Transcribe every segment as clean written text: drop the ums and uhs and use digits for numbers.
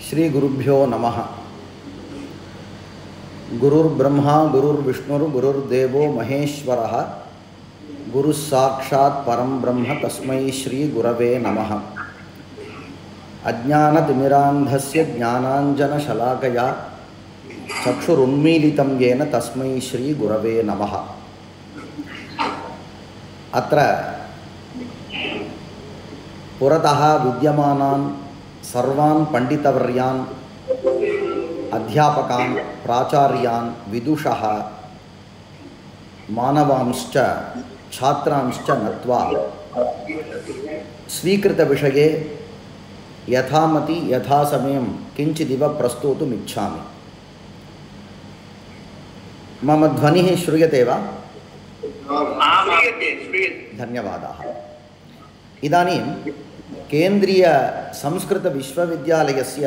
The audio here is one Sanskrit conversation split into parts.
श्री गुरुभ्यो नमः। गुरुर्ब्रह्मा गुरुर्विष्णुर् गुरुर्देवो महेश्वरः गुरुः साक्षात् परं ब्रह्म तस्मै श्री गुरवे नमः। अज्ञानतिमिरान्धस्य ज्ञानाञ्जनशलाकया चक्षुरुन्मीलितं येन तस्मै श्री गुरवे नमः। अत्र पुरतः विद्यमानान् सर्वान् पंडितवर्यान् अध्यापकान् प्राचार्यान् विदुषः मानवांश्च छात्रांश्च नत्वा स्वीकृतविषये यथामति यथासमयं किञ्चिदिव प्रस्तोतुम् इच्छामि। मम ध्वनिः श्रूयते वा? धन्यवादाः। इदानीं केन्द्रीय संस्कृत विश्वविद्यालयस्य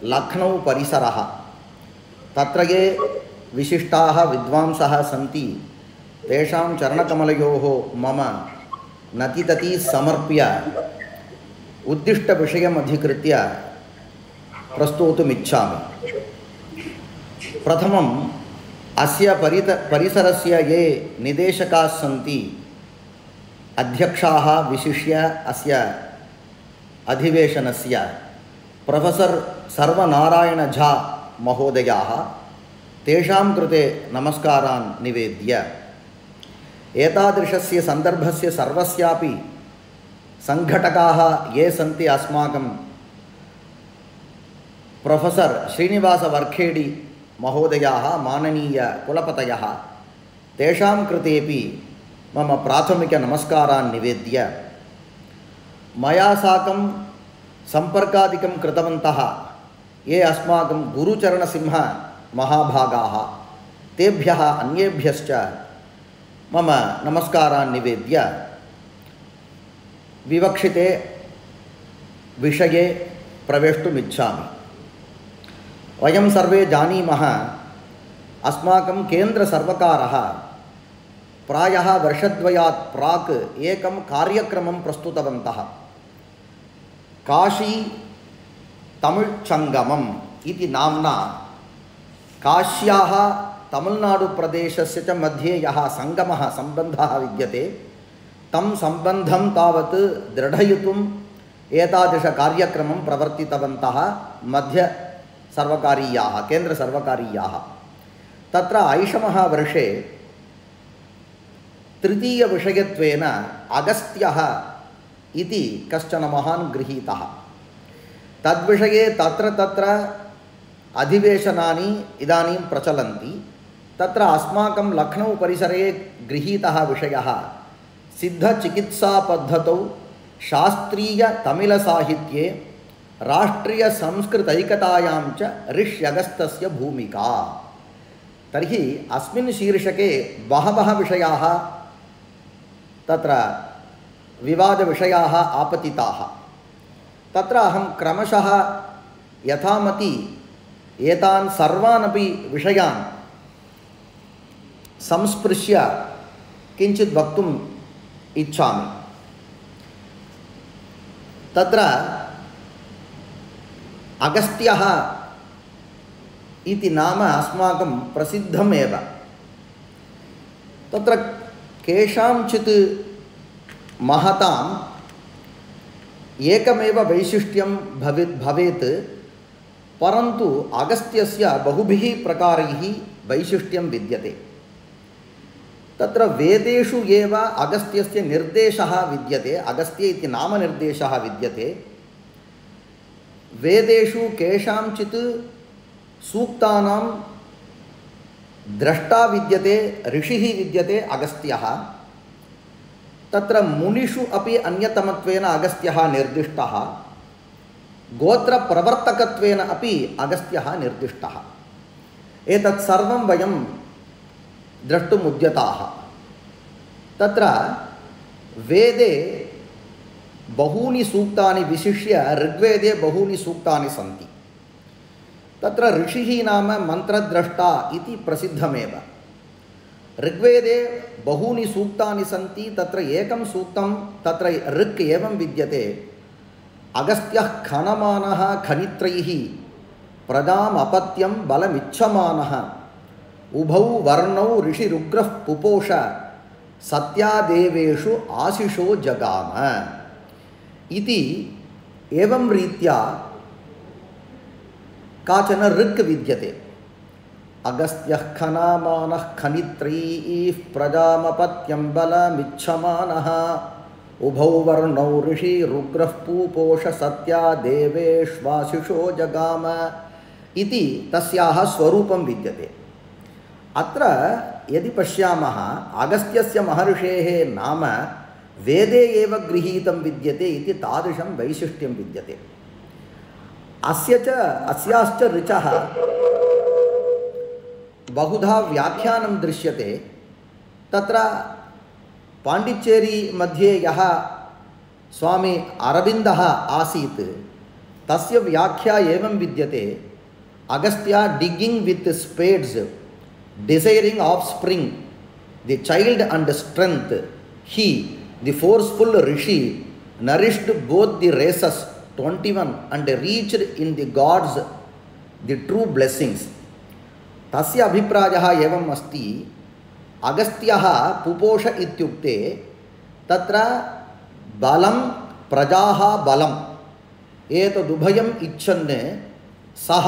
लखनौ परिसरः, तत्र ये विशिष्टाः विद्वांसः सन्ति तेषां चरणकमलयोः मम नतितती समर्प्य उद्दिष्टविषयम् अधिकृत्य प्रस्तोतुम् इच्छामि। प्रथमम् अस्य परिसरस्य ये निदेशकाः सन्ति, अध्यक्षाः विशिष्य अस्य अधिवेशनस्य प्रोफेसर् सर्वनारायण झा महोदयाः, तेषां कृते नमस्कारान् निवेद्य एतादृशस्य सन्दर्भस्य सर्वस्यापि संघटकाः ये सन्ति अस्माकं प्रोफेसर् श्रीनिवास वर्खेडी महोदयाः, माननीय कुलपतयः, तेषां कृतेपि मम प्राथमिकनमस्कारान् निवेद्य मया साकं सम्पर्कादिकं कृतवन्तः ये अस्माकं गुरुचरणसिंह महाभागाः, तेभ्यः अन्येभ्यश्च मम नमस्कारान् निवेद्य विवक्षिते विषये प्रवेष्टुम् इच्छामि। वयं सर्वे जानीमः, अस्माकं केन्द्रसर्वकारः प्रायः वर्षद्वयात् प्राक् एकं कार्यक्रमं प्रस्तुतवन्तः। काशी तमिळ् संगमम् इति नाम्ना काश्याः तमिळ्नाडुप्रदेशस्य च मध्ये यः संगमः सम्बन्धः विद्यते, तं सम्बन्धं तावत् दृढयितुम् एतादृशकार्यक्रमं प्रवर्तितवन्तः मध्यसर्वकारीयाः, केन्द्रसर्वकारीयाः। तत्र ऐषमः वर्षे तृतीयविषयत्वेन अगस्त्यः इति कश्चन महान् गृहीतः। तद्विषये तत्र अधिवेशनानि इदानीं प्रचलन्ति। तत्र अस्माकं लखनौ परिसरे गृहीतः विषयः सिद्धचिकित्सापद्धतौ शास्त्रीयतमिळसाहित्ये राष्ट्रियसंस्कृतैकतायां च ऋष्यगस्त्यस्य भूमिका। तर्हि अस्मिन् शीर्षके बहवः विषयाः तत्र विवादविषयाः आपतिताः। तत्र अहं क्रमशः यथामति एतान् सर्वानपि विषयान् संस्पृश्य किञ्चित् वक्तुम् इच्छामि। तत्र अगस्त्यः इति नाम अस्माकं प्रसिद्धमेव। तत्र केषांचित् महताम् एकमेव वैशिष्ट्यं भवेत्, परन्तु अगस्त्यस्य बहुभिः प्रकारैः वैशिष्ट्यं विद्यते। तत्र वेदेषु एव अगस्त्यस्य निर्देशः विद्यते, अगस्त्य इति नामनिर्देशः विद्यते। वेदेषु केषांचित् सूक्तानां द्रष्टा विद्यते, ऋषिः विद्यते अगस्त्यः। तत्र मुनिषु अपि अन्यतमत्वेन अगस्त्यः निर्दिष्टः, गोत्रप्रवर्तकत्वेन अपि अगस्त्यः निर्दिष्टः। एतत् सर्वं वयं द्रष्टुम् उद्यताः। तत्र वेदे बहूनि सूक्तानि, विशिष्य ऋग्वेदे बहूनि सूक्तानि सन्ति। तत्र ऋषिः नाम मन्त्रद्रष्टा इति प्रसिद्धमेव। ऋग्वेदे बहूनि सूक्तानि सन्ति। तत्र एकं सूक्तं तत्र ऋक् एवं विद्यते, अगस्त्यः खनमानः खनित्रैः प्रजाम् अपत्यं बलमिच्छमानः उभौ वर्णौ ऋषिरुग्रः पुपोष सत्यादेवेषु आशिषो जगाम इति एवं रीत्या काचन ऋक् विद्यते। अगस्त्यः खनामानः खनित्रैः प्रजामपत्यं बलमिच्छमानः उभौ वर्णौ ऋषिरुग्रः पुपोष सत्यादेवेष्वाशिषो जगाम इति तस्याः स्वरूपं विद्यते। अत्र यदि पश्यामः अगस्त्यस्य महर्षेः नाम वेदे एव गृहीतं विद्यते इति तादृशं वैशिष्ट्यं विद्यते। अस्याश्च ऋचः बहुधा व्याख्यानं दृश्यते। तत्र पाण्डिचेरी मध्ये यः स्वामी अरविन्दः आसीत् तस्य व्याख्या एवं विद्यते। Agastya digging with spades desiring offspring, the child and strength, he, the forceful rishi, nourished both the races 21 and reached in the gods the true blessings. तस्य अभिप्रायः एवम् अस्ति। अगस्त्यः पुपोष इत्युक्ते तत्र बलं प्रजाः बलम् एतदुभयम् इच्छन् सः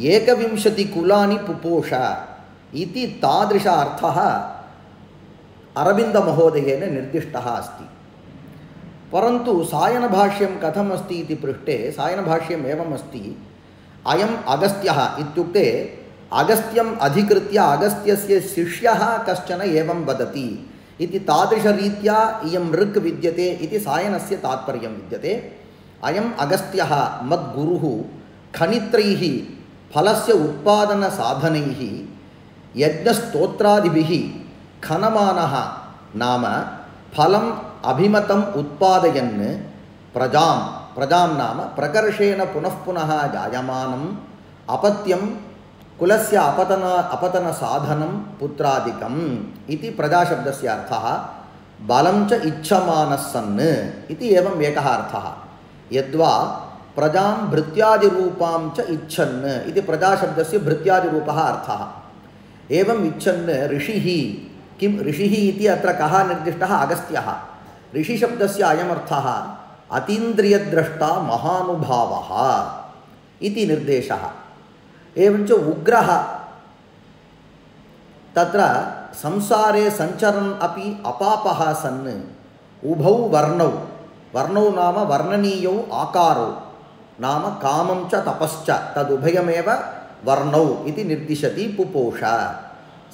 21 कुलानि पुपोष इति तादृश अर्थः अरविन्दमहोदयेन निर्दिष्टः अस्ति। परन्तु सायनभाष्यं कथम् अस्ति इति पृष्टे सायनभाष्यम् एवम् अस्ति। अयम् अगस्त्यः इत्युक्ते अगस्त्यम् अधिकृत्य अगस्त्यस्य शिष्यः कश्चन एवं वदति इति तादृशरीत्या इयं ऋक् विद्यते इति सायनस्य तात्पर्यं विद्यते। अयम् अगस्त्यः मद्गुरुः खनित्रैः फलस्य उत्पादनसाधनैः यज्ञस्तोत्रादिभिः खनमानः नाम फलम् अभिमतम् उत्पादयन् प्रजां नाम प्रकर्षेण पुनः पुनः जायमानम् अपत्यं कुलस्य अपतनसाधनं पुत्रादिकम् इति प्रजाशब्दस्य अर्थः। बलं च इच्छमानः सन् इति एवम् एकः अर्थः। यद्वा प्रजां भृत्यादिरूपां च इच्छन् इति प्रजाशब्दस्य भृत्यादिरूपः अर्थः। एवम् इच्छन् ऋषिः किं ऋषिः इति अत्र कः निर्दिष्टः? अगस्त्यः। ऋषिशब्दस्य अयमर्थः अतीन्द्रियद्रष्टा महानुभावः इति निर्देशः। एवञ्च उग्रः तत्र संसारे सञ्चरन् अपि अपापः सन् उभौ वर्णौ नाम वर्णनीयौ आकारो नाम कामं च तपश्च तदुभयमेव वर्णौ इति निर्दिशति पुपोष।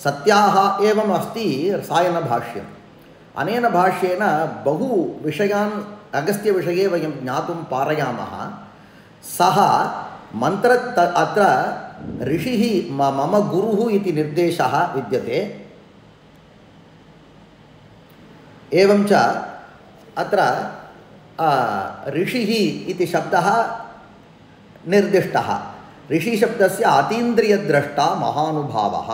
सत्याः एवम् अस्ति सायनभाष्यम्। अनेन भाष्येन बहु विषयान् अगस्त्यविषये वयं ज्ञातुं पारयामः। सः मंत्र अत्र ऋषिः मम गुरुः इति निर्देशः विद्यते। एवं च अत्र ऋषिः इति शब्दः निर्दिष्टः। ऋषिशब्दस्य अतीन्द्रियद्रष्टा महानुभावः।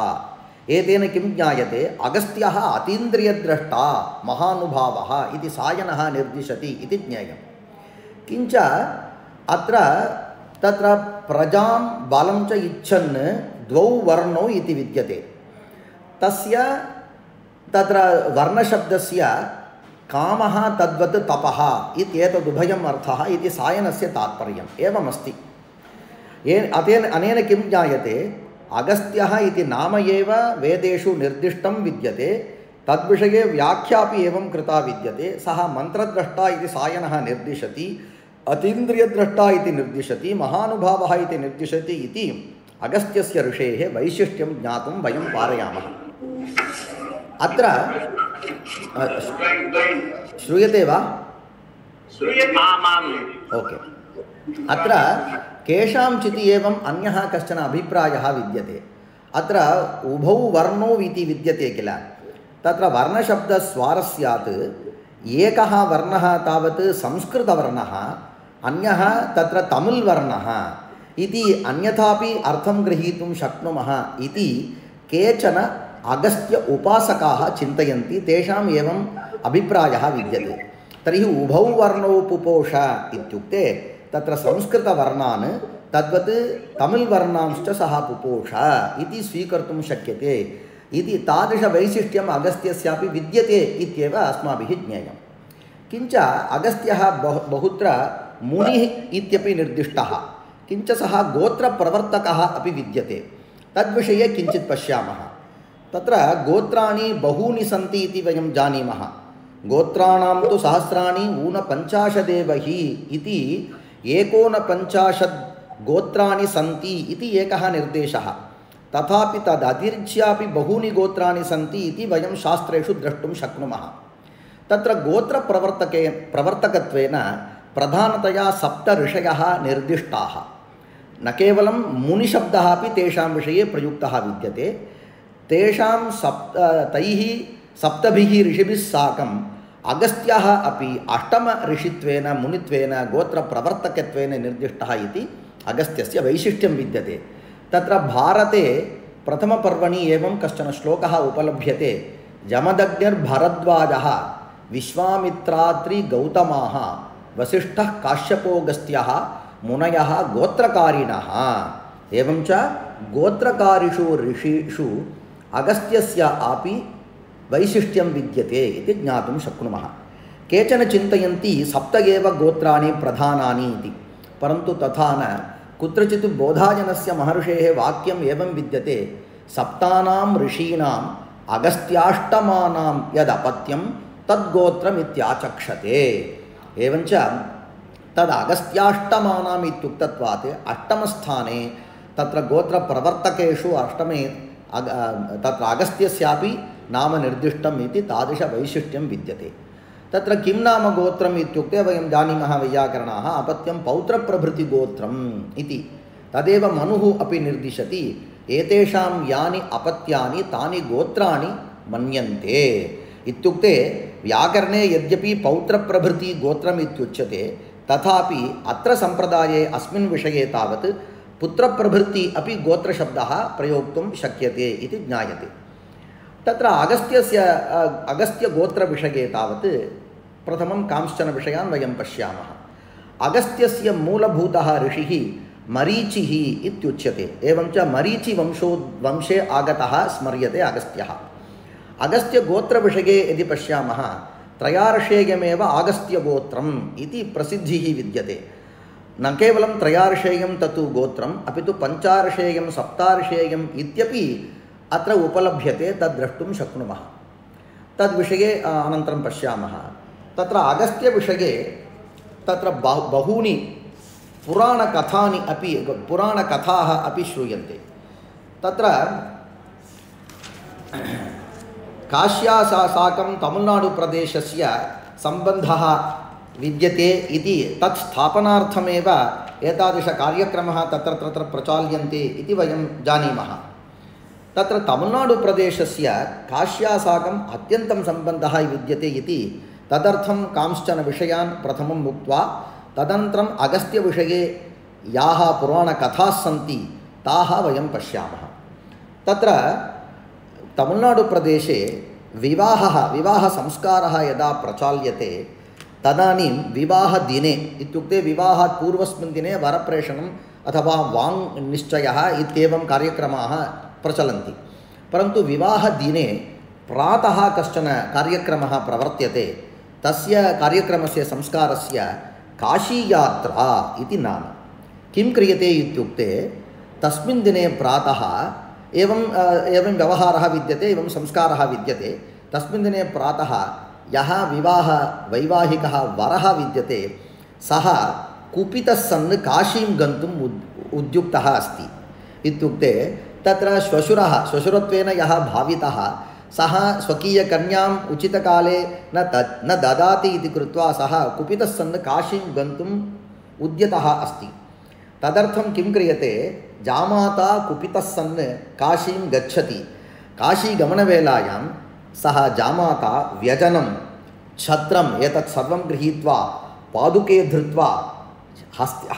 एतेन किं ज्ञायते? अगस्त्यः अतीन्द्रियद्रष्टा महानुभावः इति सायनः निर्दिशति इति ज्ञेयम्। किञ्च अत्र तत्र प्रजां बलं च इच्छन् द्वौ वर्णौ इति विद्यते। तस्य तत्र वर्णशब्दस्य कामः तद्वत् तपः इत्येतदुभयम् अर्थः इति सायनस्य तात्पर्यम् एवमस्ति। अनेन किं ज्ञायते? अगस्त्यः इति नाम एव वेदेषु निर्दिष्टं विद्यते। तद्विषये व्याख्यापि एवं कृता विद्यते। सः मन्त्रद्रष्टा इति सायनः निर्दिशति, अतीन्द्रियद्रष्टा इति निर्दिशति, महानुभावः इति निर्दिशति इति अगस्त्यस्य ऋषेः वैशिष्ट्यं ज्ञातुं वयं पारयामः। अत्र श्रूयते वा? ओके। अत्र केषांचित् एवम् अन्यः कश्चन अभिप्रायः विद्यते। अत्र उभौ वर्णौ इति विद्यते किल, तत्र वर्णशब्दस्वारस्यात् एकः वर्णः तावत् संस्कृतवर्णः, अन्यः तत्र तमिळ् वर्णः इति अन्यथापि अर्थं ग्रहीतुं शक्नुमः इति केचन अगस्त्य उपासकाः चिन्तयन्ति। तेषाम् एवम् अभिप्रायः विद्यते। तर्हि उभौ वर्णौ पुपोष इत्युक्ते तत्र संस्कृतवर्णान् तद्वत् तमिळ्वर्णांश्च सः पुपोष इति स्वीकर्तुं शक्यते इति तादृशवैशिष्ट्यम् अगस्त्यस्यापि विद्यते इत्येव अस्माभिः ज्ञेयं। किञ्च अगस्त्यः बहुत्र मुनिः इत्यपि निर्दिष्टः, किञ्च सः गोत्रप्रवर्तकः अपि विद्यते। तद्विषये किञ्चित् पश्यामः। तत्र गोत्राणि बहूनि सन्ति इति वयं जानीमः। गोत्राणां तु सहस्राणि ऊनपञ्चाशदेव हि इति 49 गोत्राणि सन्ति इति एकः निर्देशः। तथापि तदतिरिच्यापि बहूनि गोत्राणि सन्ति इति वयं शास्त्रेषु द्रष्टुं शक्नुमः। तत्र गोत्रप्रवर्तकत्वेन प्रधानतया 7 ऋषयः निर्दिष्टाः। न केवलं मुनिशब्दः अपि तेषां विषये प्रयुक्तः विद्यते। तेषां तैः 7 ऋषिभिः साकम् अगस्त्यः अपि 8म ऋषित्वेन मुनित्वेन गोत्रप्रवर्तकत्वेन निर्दिष्टः इति अगस्त्यस्य वैशिष्ट्यं विद्यते। तत्र भारते प्रथमपर्वणि एवं कश्चन श्लोकः उपलभ्यते। जमदग्निर्भरद्वाजः विश्वामित्रात्रिगौतमाः वसिष्ठः काश्यपोऽगस्त्यः मुनयः गोत्रकारिणः। एवं च गोत्रकारिषु ऋषिषु अगस्त्यस्य अपि वैशिष्ट्यं विद्यते इति ज्ञातुं शक्नुमः। केचन चिन्तयन्ति 7 एव गोत्राणि प्रधानानि इति, परन्तु तथा न। कुत्रचित् बोधायनस्य महर्षेः वाक्यम् एवं विद्यते, 7 ऋषीणाम् अगस्त्याष्टमानां यदपत्यं तद्गोत्रमित्याचक्षते। एवञ्च तद् अगस्त्याष्टमानाम् इत्युक्तत्वात् 8मस्थाने तत्र गोत्रप्रवर्तकेषु 8मे तत्र अगस्त्यस्यापि नाम निर्दिष्टम् इति तादृशवैशिष्ट्यं विद्यते। तत्र किं नाम गोत्रम् इत्युक्ते वयं जानीमः वैयाकरणाः अपत्यं पौत्रप्रभृतिगोत्रम् इति। तदेव मनुः अपि निर्दिशति, एतेषां यानि अपत्यानि तानि गोत्राणि मन्यन्ते इत्युक्ते व्याकरणे यद्यपि पौत्रप्रभृतिगोत्रम् इत्युच्यते, तथापि अत्र सम्प्रदाये अस्मिन् विषये तावत् पुत्रप्रभृति अपि गोत्रशब्दः प्रयोक्तुं शक्यते इति ज्ञायते। तत्र अगस्त्यगोत्रविषये तावत् प्रथमं कांश्चन विषयान् वयं पश्यामः। अगस्त्यस्य मूलभूतः ऋषिः मरीचिः इत्युच्यते। एवं च मरीचिवंशे आगतः स्मर्यते अगस्त्यः। अगस्त्यगोत्रविषये यदि पश्यामः, 3र्षेयमेव अगस्त्यगोत्रम् इति प्रसिद्धिः विद्यते। न केवलं 3र्षेयं तत्तु गोत्रम्, अपि तु 5र्षेयं 7र्षेयम् इत्यपि अत्र उपलभ्यते। तद् द्रष्टुं शक्नुमः। तद्विषये अनन्तरं पश्यामः। तत्र अगस्त्यविषये तत्र बहूनि पुराणकथाः अपि श्रूयन्ते। तत्र काश्या साकं तमिळ्नाडुप्रदेशस्य सम्बन्धः विद्यते इति तत् स्थापनार्थमेव एतादृशकार्यक्रमः तत्र प्रचाल्यन्ते इति वयं जानीमः। तत्र तमिळ्नाडुप्रदेशस्य काश्या साकम् अत्यन्तं सम्बन्धः विद्यते इति तदर्थं कांश्चन विषयान् प्रथमम् उक्त्वा तदनन्तरम् अगस्त्यविषये याः पुराणकथाः सन्ति ताः वयं पश्यामः। तत्र तमिळ्नाडुप्रदेशे विवाहसंस्कारः यदा प्रचाल्यते तदानीं विवाहदिने इत्युक्ते विवाहात् पूर्वस्मिन् दिने वरप्रेषणम् अथवा वाङ् निश्चयः इत्येवं कार्यक्रमाः प्रचलन्ति। परन्तु विवाहदिने प्रातः कश्चन कार्यक्रमः प्रवर्त्यते। तस्य कार्यक्रमस्य संस्कारस्य काशीयात्रा इति नाम। किं क्रियते इत्युक्ते तस्मिन् दिने प्रातः एवं व्यवहारः विद्यते, एवं संस्कारः विद्यते। तस्मिन् दिने प्रातः यः वैवाहिकः वरः विद्यते सः कुपितः सन् काशीं गन्तुम् उद्युक्तः अस्ति। इत्युक्ते तत्र श्वशुरत्वेन यः भावितः सः स्वकीयकन्याम् उचितकाले न ददाति इति कृत्वा सः कुपितः सन् काशीं गन्तुम् उद्यतः अस्ति। तदर्थं किं क्रियते, जामाता कुपितः सन् काशीं गच्छति। काशीगमनवेलायां सः जामाता व्यजनं छत्रम् एतत् सर्वं गृहीत्वा पादुके धृत्वा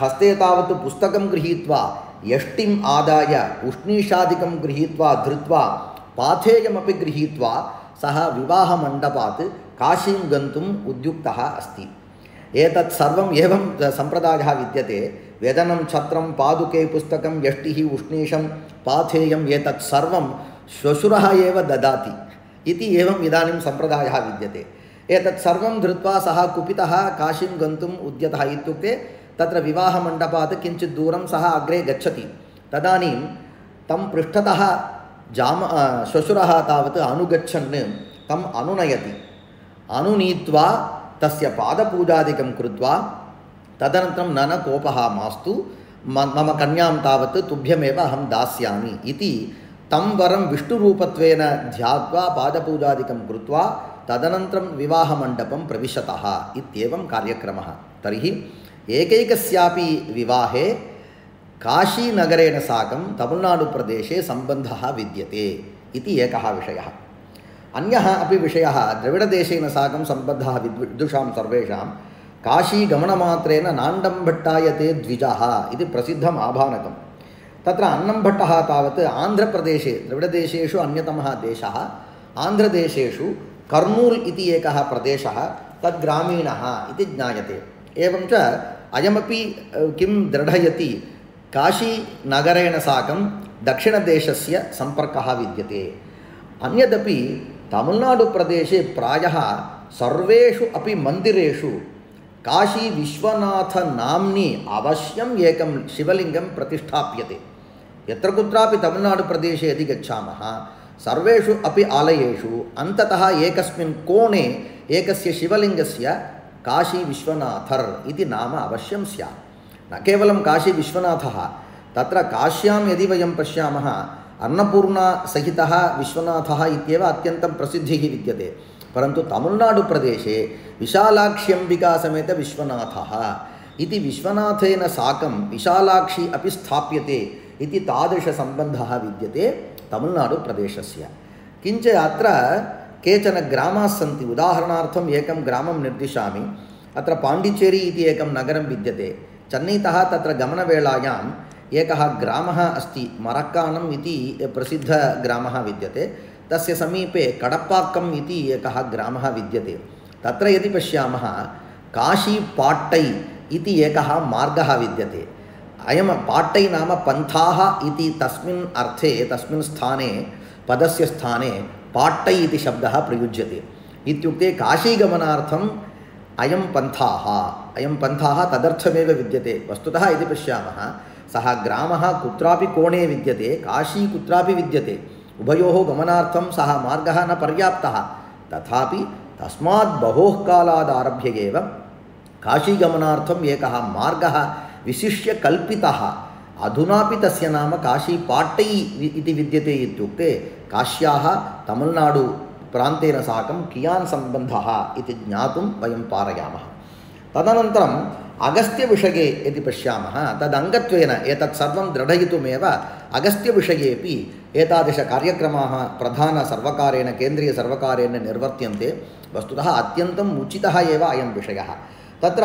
हस्ते तावत् पुस्तकं गृहीत्वा यष्टिम् आदाय उष्णीषादिकं गृहीत्वा धृत्वा पाथेयमपि गृहीत्वा सः विवाहमण्डपात् काशीं गन्तुम् उद्युक्तः अस्ति। एतत् सर्वम् एवं सम्प्रदायः विद्यते। वेदनं छत्रं पादुके पुस्तकं यष्टिः उष्णीषं पाथेयम् एतत् सर्वं श्वशुरः एव ददाति इति एवम् इदानीं सम्प्रदायः विद्यते। एतत् सर्वं धृत्वा सः कुपितः काशीं गन्तुम् उद्यतः। इत्युक्ते तत्र विवाहमण्डपात् किञ्चित् दूरं सः अग्रे गच्छति। तदानीं तं पृष्ठतः श्वशुरः तावत् अनुगच्छन् तम् अनुनयति। अनुनीत्वा तस्य पादपूजादिकं कृत्वा तदनन्तरं न कोपः मास्तु, मम कन्यां तावत् तुभ्यमेव अहं दास्यामि इति तं वरं विष्णुरूपत्वेन ध्यात्वा पादपूजादिकं कृत्वा तदनन्तरं विवाहमण्डपं प्रविशतः इत्येवं कार्यक्रमः। तर्हि एकैकस्यापि विवाहे काशीनगरेण साकं तमिळ्नाडुप्रदेशे सम्बन्धः विद्यते इति एकः विषयः। अन्यः अपि विषयः द्रविडदेशेन साकं सम्बद्धः विद्वांसां सर्वेषां काशीगमनमात्रेण नाण्डम्भट्टायते द्विजः इति प्रसिद्धम् आभाणकं। तत्र अन्नम्भट्टः तावत् आन्ध्रप्रदेशे द्रविडदेशेषु अन्यतमः देशः। आन्ध्रदेशेषु कर्नूल् इति एकः प्रदेशः तद्ग्रामीणः इति ज्ञायते। एवं च अयमपि किं दृढयति, काशीनगरेण साकं दक्षिणदेशस्य सम्पर्कः विद्यते। अन्यदपि तमिळ्नाडुप्रदेशे प्रायः सर्वेषु अपि मन्दिरेषु काशीविश्वनाथनाम्नि अवश्यम् एकं शिवलिङ्गं प्रतिष्ठाप्यते। यत्र कुत्रापि तमिळ्नाडुप्रदेशे यदि गच्छामः सर्वेषु अपि आलयेषु अन्ततः एकस्मिन् कोणे एकस्य शिवलिङ्गस्य काशीविश्वनाथर् इति नाम अवश्यं स्यात्। न केवलं काशीविश्वनाथः, तत्र काश्यां यदि वयं पश्यामः अन्नपूर्णासहितः विश्वनाथः इत्येव अत्यन्तं प्रसिद्धिः विद्यते। परन्तु तमिळ्नाडुप्रदेशे विशालाक्ष्यम्बिकासमेत विश्वनाथः इति विश्वनाथेन साकं विशालाक्षी अपि स्थाप्यते इति तादृशसम्बन्धः विद्यते तमिळ्नाडुप्रदेशस्य। किञ्च अत्र केचन ग्रामाः सन्ति। उदाहरणार्थम् एकं ग्रामं निर्दिशामि। अत्र पाण्डिचेरी इति एकं नगरं विद्यते। चेन्नैतः तत्र गमनवेलायाम् एकः ग्रामः अस्ति, मरक्कानम् इति प्रसिद्धग्रामः विद्यते। तस्य समीपे कडप्पाक्कम् इति एकः ग्रामः विद्यते। तत्र यदि पश्यामः काशीपाट्टै इति एकः मार्गः विद्यते। अयं पाट्टै नाम पन्थाः इति तस्मिन् अर्थे तस्मिन् स्थाने पदस्य स्थाने पाट्टै इति शब्दः प्रयुज्यते। इत्युक्ते काशीगमनार्थम् अयं पन्थाः तदर्थमेव विद्यते। वस्तुतः यदि पश्यामः सः ग्रामः कुत्रापि कोणे विद्यते, काशी कुत्रापि विद्यते। उभयोः गमनार्थं सः मार्गः न पर्याप्तः। तथापि तस्मात् बहोः कालादारभ्य एव काशीगमनार्थम् एकः मार्गः विशिष्य कल्पितः। अधुनापि तस्य नाम काशीपाट्टै इति विद्यते। इत्युक्ते काश्याः तमिळ्नाडु प्रान्तेन साकं कियान् सम्बन्धः इति ज्ञातुं वयं पारयामः। तदनन्तरम् अगस्त्यविषये यदि पश्यामः तदङ्गत्वेन एतत् सर्वं दृढयितुमेव अगस्त्यविषयेपि एतादृशकार्यक्रमाः प्रधानसर्वकारेण केन्द्रीयसर्वकारेण निर्वर्त्यन्ते। वस्तुतः अत्यन्तम् उचितः एव अयं विषयः। तत्र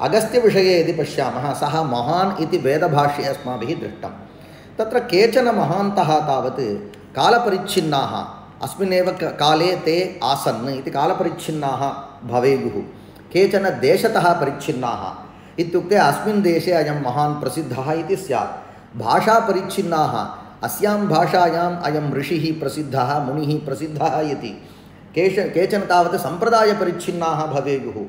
अगस्त्यविषये यदि पश्यामः सः महान् इति वेदभाष्ये अस्माभिः दृष्टं। तत्र केचन महान्तः तावत् कालपरिच्छिन्नाः अस्मिन्नेव काले ते आसन् इति कालपरिच्छिन्नाः भवेयुः। केचन देशतः परिच्छिन्नाः इत्युक्ते अस्मिन् देशे अयं महान् प्रसिद्धः इति स्यात्। भाषापरिच्छिन्नाः अस्यां भाषायाम् अयं ऋषिः प्रसिद्धः, मुनिः प्रसिद्धः इति। केचन तावत् सम्प्रदायपरिच्छिन्नाः भवेयुः।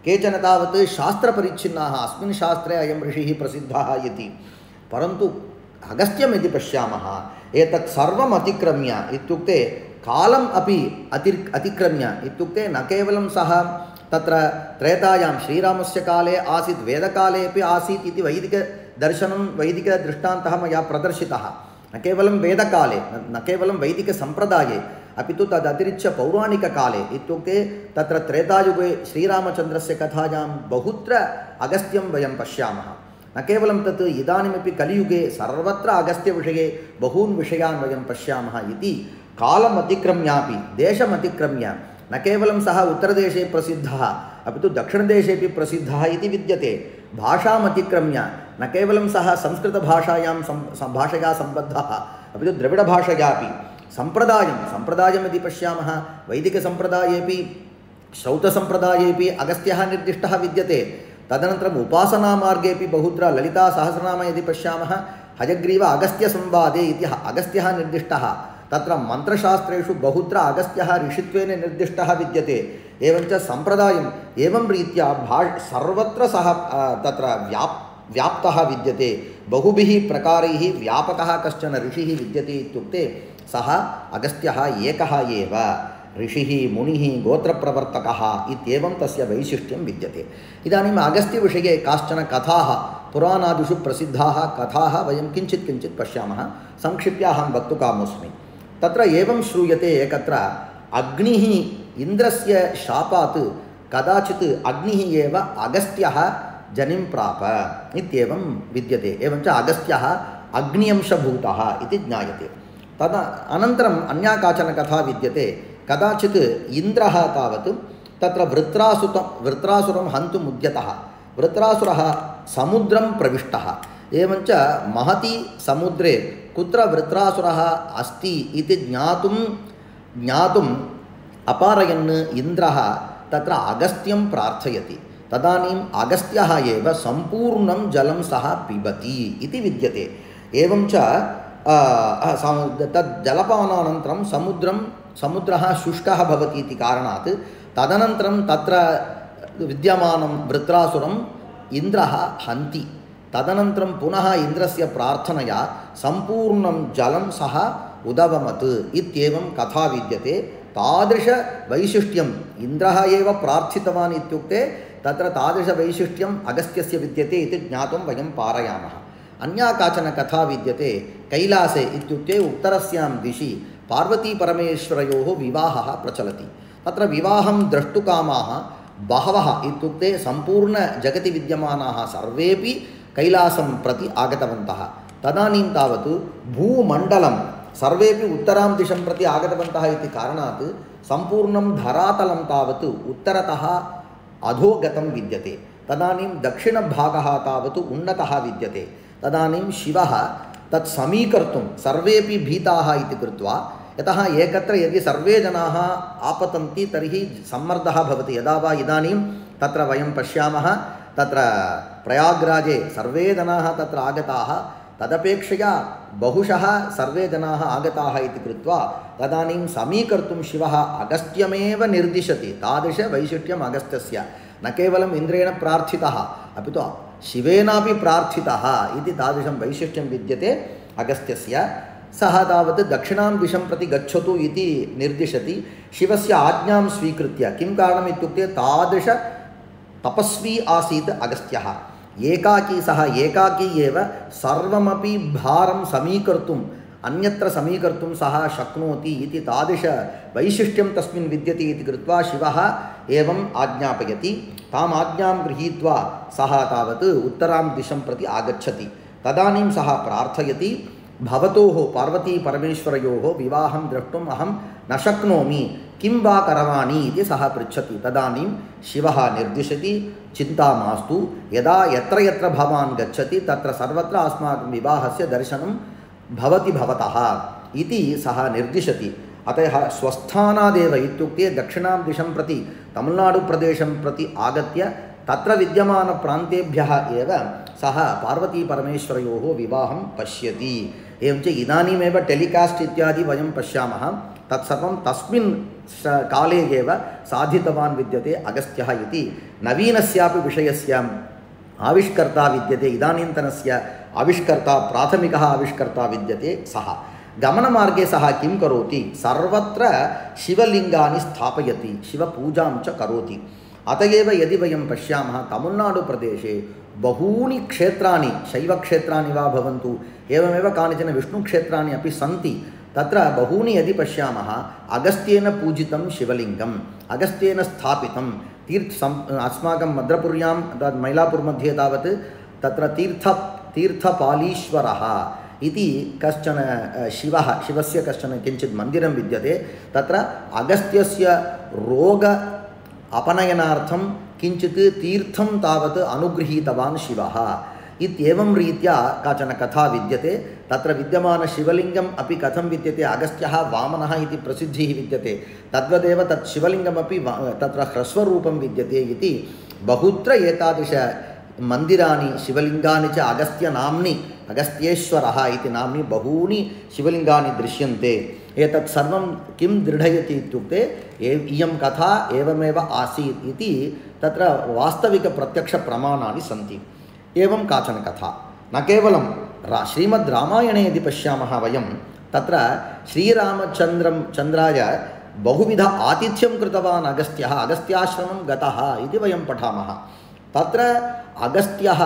केचन तावत् शास्त्रपरिच्छिन्नाः, अस्मिन् शास्त्रे अयं ऋषिः प्रसिद्धः इति। परन्तु अगस्त्यम् यदि पश्यामः एतत् सर्वम् अतिक्रम्य, इत्युक्ते कालम् अपि अतिक्रम्य, इत्युक्ते न केवलं सः तत्र त्रेतायां श्रीरामस्य काले आसीत्, वेदकालेपि आसीत् इति वैदिकदर्शनं वैदिकदृष्टान्तः मया प्रदर्शितः। न केवलं वेदकाले, न केवलं वैदिकसम्प्रदाये, अपि तु तदतिरिच्य पौराणिककाले, इत्युक्ते तत्र त्रेतायुगे श्रीरामचन्द्रस्य कथायां बहुत्र अगस्त्यं वयं पश्यामः। न केवलं तत् इदानीमपि कलियुगे सर्वत्र अगस्त्यविषये बहून् विषयान् वयं पश्यामः इति। कालम् अतिक्रम्यापि देशमतिक्रम्य न केवलं सः उत्तरदेशे प्रसिद्धः अपि तु दक्षिणदेशेपि प्रसिद्धः इति विद्यते। भाषामतिक्रम्य न केवलं सः संस्कृतभाषायां भाषया सम्बद्धः अपि तु द्रविडभाषयापि। सम्प्रदायं यदि पश्यामः वैदिकसम्प्रदायेपि श्रौतसम्प्रदायेपि अगस्त्यः निर्दिष्टः विद्यते। तदनन्तरम् उपासनामार्गेपि बहुत्र ललितासहस्रनाम यदि पश्यामः हयग्रीव अगस्त्यसंवादे इति अगस्त्यः निर्दिष्टः। तत्र मन्त्रशास्त्रेषु बहुत्र अगस्त्यः ऋषित्वेन निर्दिष्टः विद्यते। एवञ्च सम्प्रदायम् एवं रीत्या सर्वत्र सः तत्र व्याप्तः विद्यते। बहुभिः प्रकारैः व्यापकः कश्चन ऋषिः विद्यते इत्युक्ते सः अगस्त्यः एकः एव ऋषिः मुनिः गोत्रप्रवर्तकः इत्येवं तस्य वैशिष्ट्यं विद्यते। इदानीम् अगस्त्यविषये काश्चन कथाः पुराणादिषु प्रसिद्धाः कथाः वयं किञ्चित् पश्यामः। संक्षिप्य अहं वक्तुकामोऽस्मि। तत्र एवं श्रूयते एकत्र अग्निः इन्द्रस्य शापात् कदाचित् अग्निः एव अगस्त्यः जनिं प्राप इत्येवं विद्यते। एवञ्च अगस्त्यः अग्न्यंशभूतः इति ज्ञायते। तदा अनन्तरम् अन्या काचन कथा विद्यते। कदाचित् इन्द्रः तावत् तत्र वृत्रासुरं हन्तुम् उद्यतः। वृत्रासुरः समुद्रं प्रविष्टः। एवञ्च महती समुद्रे कुत्र वृत्रासुरः अस्ति इति ज्ञातुम् अपारयन् इन्द्रः तत्र अगस्त्यं प्रार्थयति। तदानीम् अगस्त्यः एव सम्पूर्णं जलं सः पिबति इति विद्यते। एवञ्च तद् जलपानानन्तरं समुद्रः शुष्कः भवति इति कारणात् तदनन्तरं तत्र विद्यमानं वृत्रासुरम् इन्द्रः हन्ति। तदनन्तरं पुनः इन्द्रस्य प्रार्थनया सम्पूर्णं जलं सः उदवमत् इत्येवं कथा विद्यते। तादृशवैशिष्ट्यम् इन्द्रः एव प्रार्थितवान् इत्युक्ते तत्र तादृशवैशिष्ट्यम् अगस्त्यस्य विद्यते इति ज्ञातुं वयं पारयामः। अन्या काचन कथा विद्यते। कैलासे इत्युक्ते उत्तरस्यां दिशि पार्वतीपरमेश्वरयोः विवाहः प्रचलति। तत्र विवाहं द्रष्टुकामाः बहवः इत्युक्ते सम्पूर्णजगति विद्यमानाः सर्वेपि कैलासं प्रति आगतवन्तः। तदानीं तावत् भूमण्डलं सर्वेपि उत्तरां दिशं प्रति आगतवन्तः इति कारणात् सम्पूर्णं धरातलं तावत् उत्तरतः अधोगतं विद्यते। तदानीं दक्षिणभागः तावत् उन्नतः विद्यते। तदानीं शिवः तत् समीकर्तुं सर्वेपि भीताः इति कृत्वा, यतः एकत्र यदि सर्वे जनाः आपतन्ति तर्हि सम्मर्दः भवति। यदा वा इदानीं तत्र वयं पश्यामः तत्र प्रयाग्राजे सर्वे जनाः तत्र आगताः, तदपेक्षया बहुशः सर्वे जनाः आगताः इति कृत्वा तदानीं समीकर्तुं शिवः अगस्त्यमेव निर्दिशति। तादृशवैशिष्ट्यम् अगस्त्यस्य न केवलम् इन्द्रेण प्रार्थितः अपि तु शिवेनापि प्रार्थितः इति तादृशं वैशिष्ट्यं विद्यते अगस्त्यस्य। सः तावत् दक्षिणां दिशं प्रति गच्छतु इति निर्दिशति। शिवस्य आज्ञां स्वीकृत्य, किं कारणम् इत्युक्ते तादृश तपस्वी आसीत् अगस्त्यः। एकाकी सः एकाकी एव सर्वमपि भारं समीकर्तुम् अन्यत्र समीकर्तुं सः शक्नोति इति तादृशवैशिष्ट्यं तस्मिन् विद्यते इति कृत्वा शिवः एवम् आज्ञापयति। ताम् आज्ञां गृहीत्वा सः तावत् उत्तरां दिशं प्रति आगच्छति। तदानीं सः प्रार्थयति, भवतोः पार्वतीपरमेश्वरयोः विवाहं द्रष्टुम् अहं न शक्नोमि, किं वा करवाणि इति सः पृच्छति। तदानीं शिवः निर्दिशति, चिन्ता मास्तु, यदा यत्र यत्र भवान् गच्छति तत्र सर्वत्र अस्माकं विवाहस्य दर्शनं भवति भवतः इति सः निर्दिशति। अतः स्वस्थानादेव इत्युक्ते दक्षिणां दिशं प्रति तमिळ्नाडुप्रदेशं प्रति आगत्य तत्र विद्यमानप्रान्तेभ्यः एव सः पार्वतीपरमेश्वरयोः विवाहं पश्यति। एवञ्च इदानीमेव टेलिकास्ट् इत्यादि वयं पश्यामः, तत्सर्वं तस्मिन् काले एव साधितवान् विद्यते अगस्त्यः इति। नवीनस्यापि विषयस्य आविष्कर्ता विद्यते, इदानीन्तनस्य आविष्कर्ता प्राथमिकः आविष्कर्ता विद्यते सः। गमनमार्गे सः किं करोति, सर्वत्र शिवलिङ्गानि स्थापयति, शिवपूजां च करोति। अत एव यदि वयं पश्यामः तमिळ्नाडुप्रदेशे बहूनि क्षेत्राणि, शैवक्षेत्राणि वा भवन्तु, एवमेव कानिचन विष्णुक्षेत्राणि अपि सन्ति। तत्र बहूनि यदि पश्यामः अगस्त्येन पूजितं शिवलिङ्गम्, अगस्त्येन स्थापितं अस्माकं मद्रपुर्यां मैलापुर् मध्ये तावत् तत्र तीर्थपालीश्वरः इति कश्चन शिवस्य कश्चन किञ्चित् मन्दिरं विद्यते। तत्र अगस्त्यस्य रोग अपनयनार्थं किञ्चित् तीर्थं तावत् अनुगृहीतवान् शिवः। इत्येवं रीत्या काचन कथा विद्यते। तत्र विद्यमानशिवलिङ्गम् अपि कथं विद्यते, अगस्त्यः वामनः इति प्रसिद्धिः विद्यते, तद्वदेव तत् शिवलिङ्गमपि तत्र ह्रस्वरूपं विद्यते इति बहुत्र एतादृश मन्दिराणि शिवलिङ्गानि च अगस्त्यनाम्नि, अगस्त्येश्वरः इति नाम्नि बहूनि शिवलिङ्गानि दृश्यन्ते। एतत् सर्वं किं दृढयति इत्युक्ते इयं कथा एवमेव आसीत् इति तत्र वास्तविकप्रत्यक्षप्रमाणानि सन्ति। एवं काचन कथा। न केवलं श्रीमद् रामायणे यदि पश्यामः वयं, तत्र श्रीरामचन्द्राय बहुविध आतिथ्यं कृतवान् अगस्त्यः, अगस्त्याश्रमं गतः इति वयं पठामः। तत्र अगस्त्यः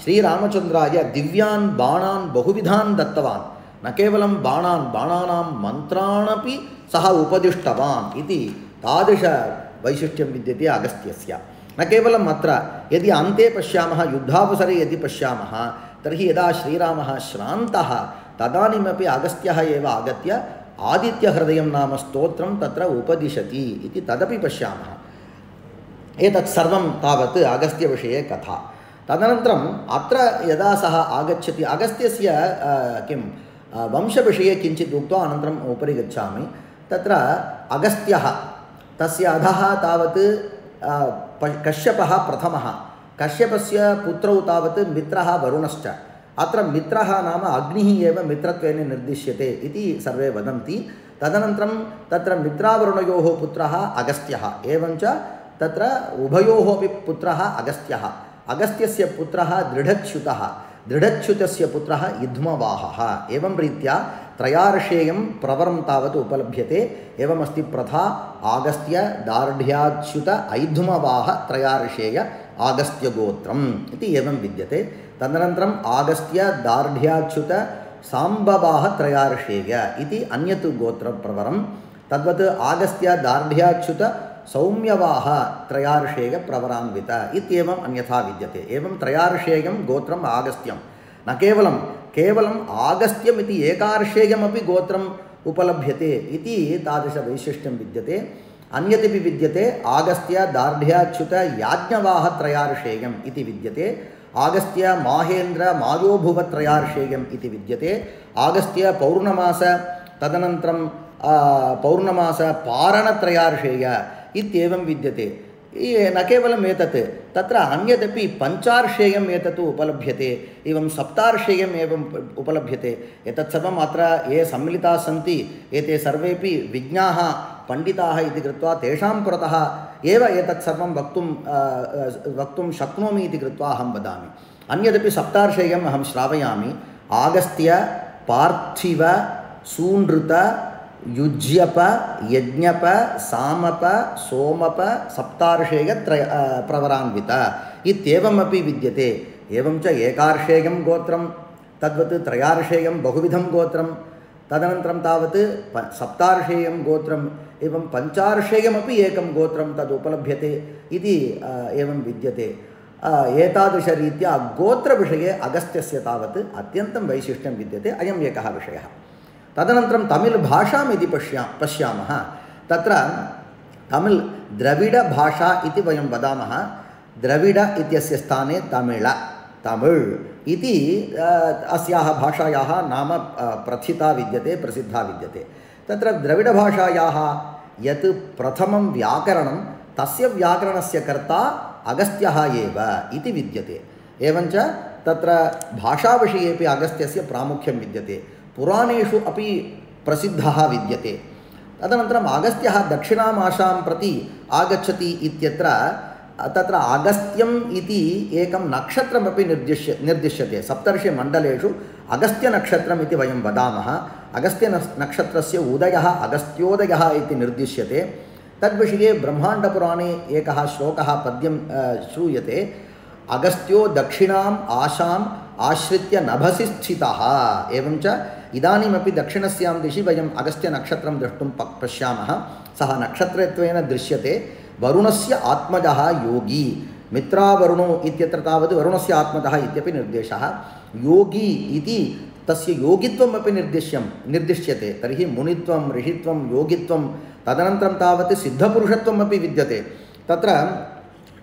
श्रीरामचन्द्राय दिव्यान् बाणान् बहुविधान् दत्तवान्। न केवलं बाणानां मन्त्राणपि सः उपदिष्टवान् इति तादृशवैशिष्ट्यं विद्यते अगस्त्यस्य। न केवलम् अत्र, यदि अन्ते पश्यामः, युद्धावसरे यदि पश्यामः, तर्हि यदा श्रीरामः श्रान्तः तदानीमपि अगस्त्यः एव आगत्य आदित्यहृदयं नाम स्तोत्रं तत्र उपदिशति इति तदपि पश्यामः। एतत् सर्वं तावत् अगस्त्यविषये कथा। तदनन्तरम् अत्र यदा सः आगच्छति, अगस्त्यस्य वंशविषये किञ्चित् उक्त्वा अनन्तरम् उपरि गच्छामि। तत्र अगस्त्यः, तस्य अधः तावत् कश्यपः प्रथमः, कश्यपस्य पुत्रौ तावत् मित्रः वरुणश्च। अत्र मित्रः नाम अग्निः एव मित्रत्वेन निर्दिश्यते इति सर्वे वदन्ति। तदनन्तरं तत्र मित्रावरुणयोः पुत्रः अगस्त्यः, एवञ्च तत्र उभयोः अपि पुत्रः अगस्त्यः। अगस्त्यस्य पुत्रः दृढच्युतः, दृढच्युतस्य पुत्रः युध्मवाहः। एवं रीत्या त्रयार्षेयं प्रवरं तावत् उपलभ्यते। एवमस्ति प्रथा आगस्त्य दार्ढ्याच्युत ऐध्मवाह त्रयार्षेय आगस्त्यगोत्रम् इति एवं विद्यते। तदनन्तरम् आगस्त्य दार्ढ्याच्युत साम्बवाह त्रयार्षेय इति अन्यत् गोत्रप्रवरं। तद्वत् आगस्त्य दार्ढ्याच्युत सौम्यवाह त्रयार्षेय प्रवरान्वित इत्येवम् अन्यथा विद्यते। एवं त्रयार्षेयं गोत्रम् आगस्त्यं। न केवलम् आगस्त्यम् इति एकार्षेयमपि गोत्रम् उपलभ्यते इति तादृशवैशिष्ट्यं विद्यते। अन्यदपि विद्यते, आगस्त्य दार्ढ्याच्युत याज्ञवाह त्रयार्षेयम् इति विद्यते। आगस्त्य माहेन्द्र मायोभुव त्रयार्षेयम् इति विद्यते। आगस्त्य पौर्णमास, तदनन्तरं पौर्णमास पारणत्रयार्षेय इत्येवं विद्यते। न केवलम् एतत्, तत्र अन्यदपि पञ्चार्षेयम् एतत् उपलभ्यते, एवं सप्तार्षेयम् एवम् उपलभ्यते। एतत् सर्वम् अत्र ये सम्मिलिताः सन्ति, एते सर्वेपि विज्ञाः पण्डिताः इति कृत्वा तेषां पुरतः एव एतत् सर्वं वक्तुं शक्नोमि इति कृत्वा अहं वदामि। अन्यदपि सप्तार्षेयम् अहं श्रावयामि। आगस्त्य पार्थिव सूनृत युज्यप यज्ञप सामप सोमप सप्तार्षेय प्रवरान्वित इत्येवमपि विद्यते। एवं च एकार्षेयं गोत्रं, तद्वत् त्रयार्षेयं बहुविधं गोत्रं, तदनन्तरं तावत् सप्तार्षेयं गोत्रम्, एवं पञ्चार्षेयमपि एकं गोत्रं तद् उपलभ्यते इति एवं विद्यते। एतादृशरीत्या गोत्रविषये अगस्त्यस्य तावत् अत्यन्तं वैशिष्ट्यं विद्यते। अयम् एकः विषयः। तदनन्तरं तमिळ् भाषां यदि पश्यामः, तत्र तमिळ् द्रविडभाषा इति वयं वदामः। द्रविड इत्यस्य स्थाने तमिळ् इति अस्याः भाषायाः नाम प्रथिता विद्यते, प्रसिद्धा विद्यते। तत्र द्रविडभाषायाः यत् प्रथमं व्याकरणं, तस्य व्याकरणस्य कर्ता अगस्त्यः एव इति विद्यते। एवञ्च तत्र भाषाविषयेपि अगस्त्यस्य प्रामुख्यं विद्यते। पुराणेषु अपि प्रसिद्धः विद्यते। तदनन्तरम् अगस्त्यः दक्षिणामाशां प्रति आगच्छति इत्यत्र तत्र अगस्त्यम् इति एकं नक्षत्रमपि निर्दिश्यते। सप्तर्षिमण्डलेषु अगस्त्यनक्षत्रम् इति वयं वदामः। अगस्त्यनक्षत्रस्य उदयः अगस्त्योदयः इति निर्दिश्यते। तद्विषये ब्रह्माण्डपुराणे एकः श्लोकः पद्यं श्रूयते। अगस्त्यो दक्षिणाम् आशाम् आश्रित्य नभसि स्थितः। एवञ्च इदानीमपि दक्षिणस्यां दिशि वयम् अगस्त्यनक्षत्रं द्रष्टुं पश्यामः। सः नक्षत्रत्वेन दृश्यते। वरुणस्य आत्मजः योगी, मित्रावरुणो इत्यत्र तावत् वरुणस्य आत्मजः इत्यपि निर्देशः। योगी इति तस्य योगित्वमपि निर्दिश्यते। तर्हि मुनित्वं, ऋषित्वं, योगित्वं, तदनन्तरं तावत् सिद्धपुरुषत्वमपि विद्यते। तत्र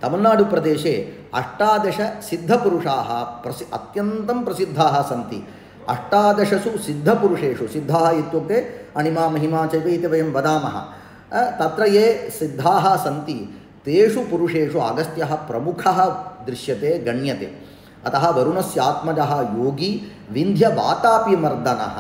तमिळ्नाडुप्रदेशे अष्टादश सिद्धपुरुषाः अत्यन्तं प्रसिद्धाः सन्ति। अष्टादशसु सिद्धपुरुषेषु, सिद्धाः इत्युक्ते अणिमा महिमा च इति वयं वदामः, तत्र ये सिद्धाः सन्ति तेषु पुरुषेषु अगस्त्यः प्रमुखः दृश्यते, गण्यते। अतः वरुणस्य आत्मजः योगी विन्ध्यवातापिमर्दनः।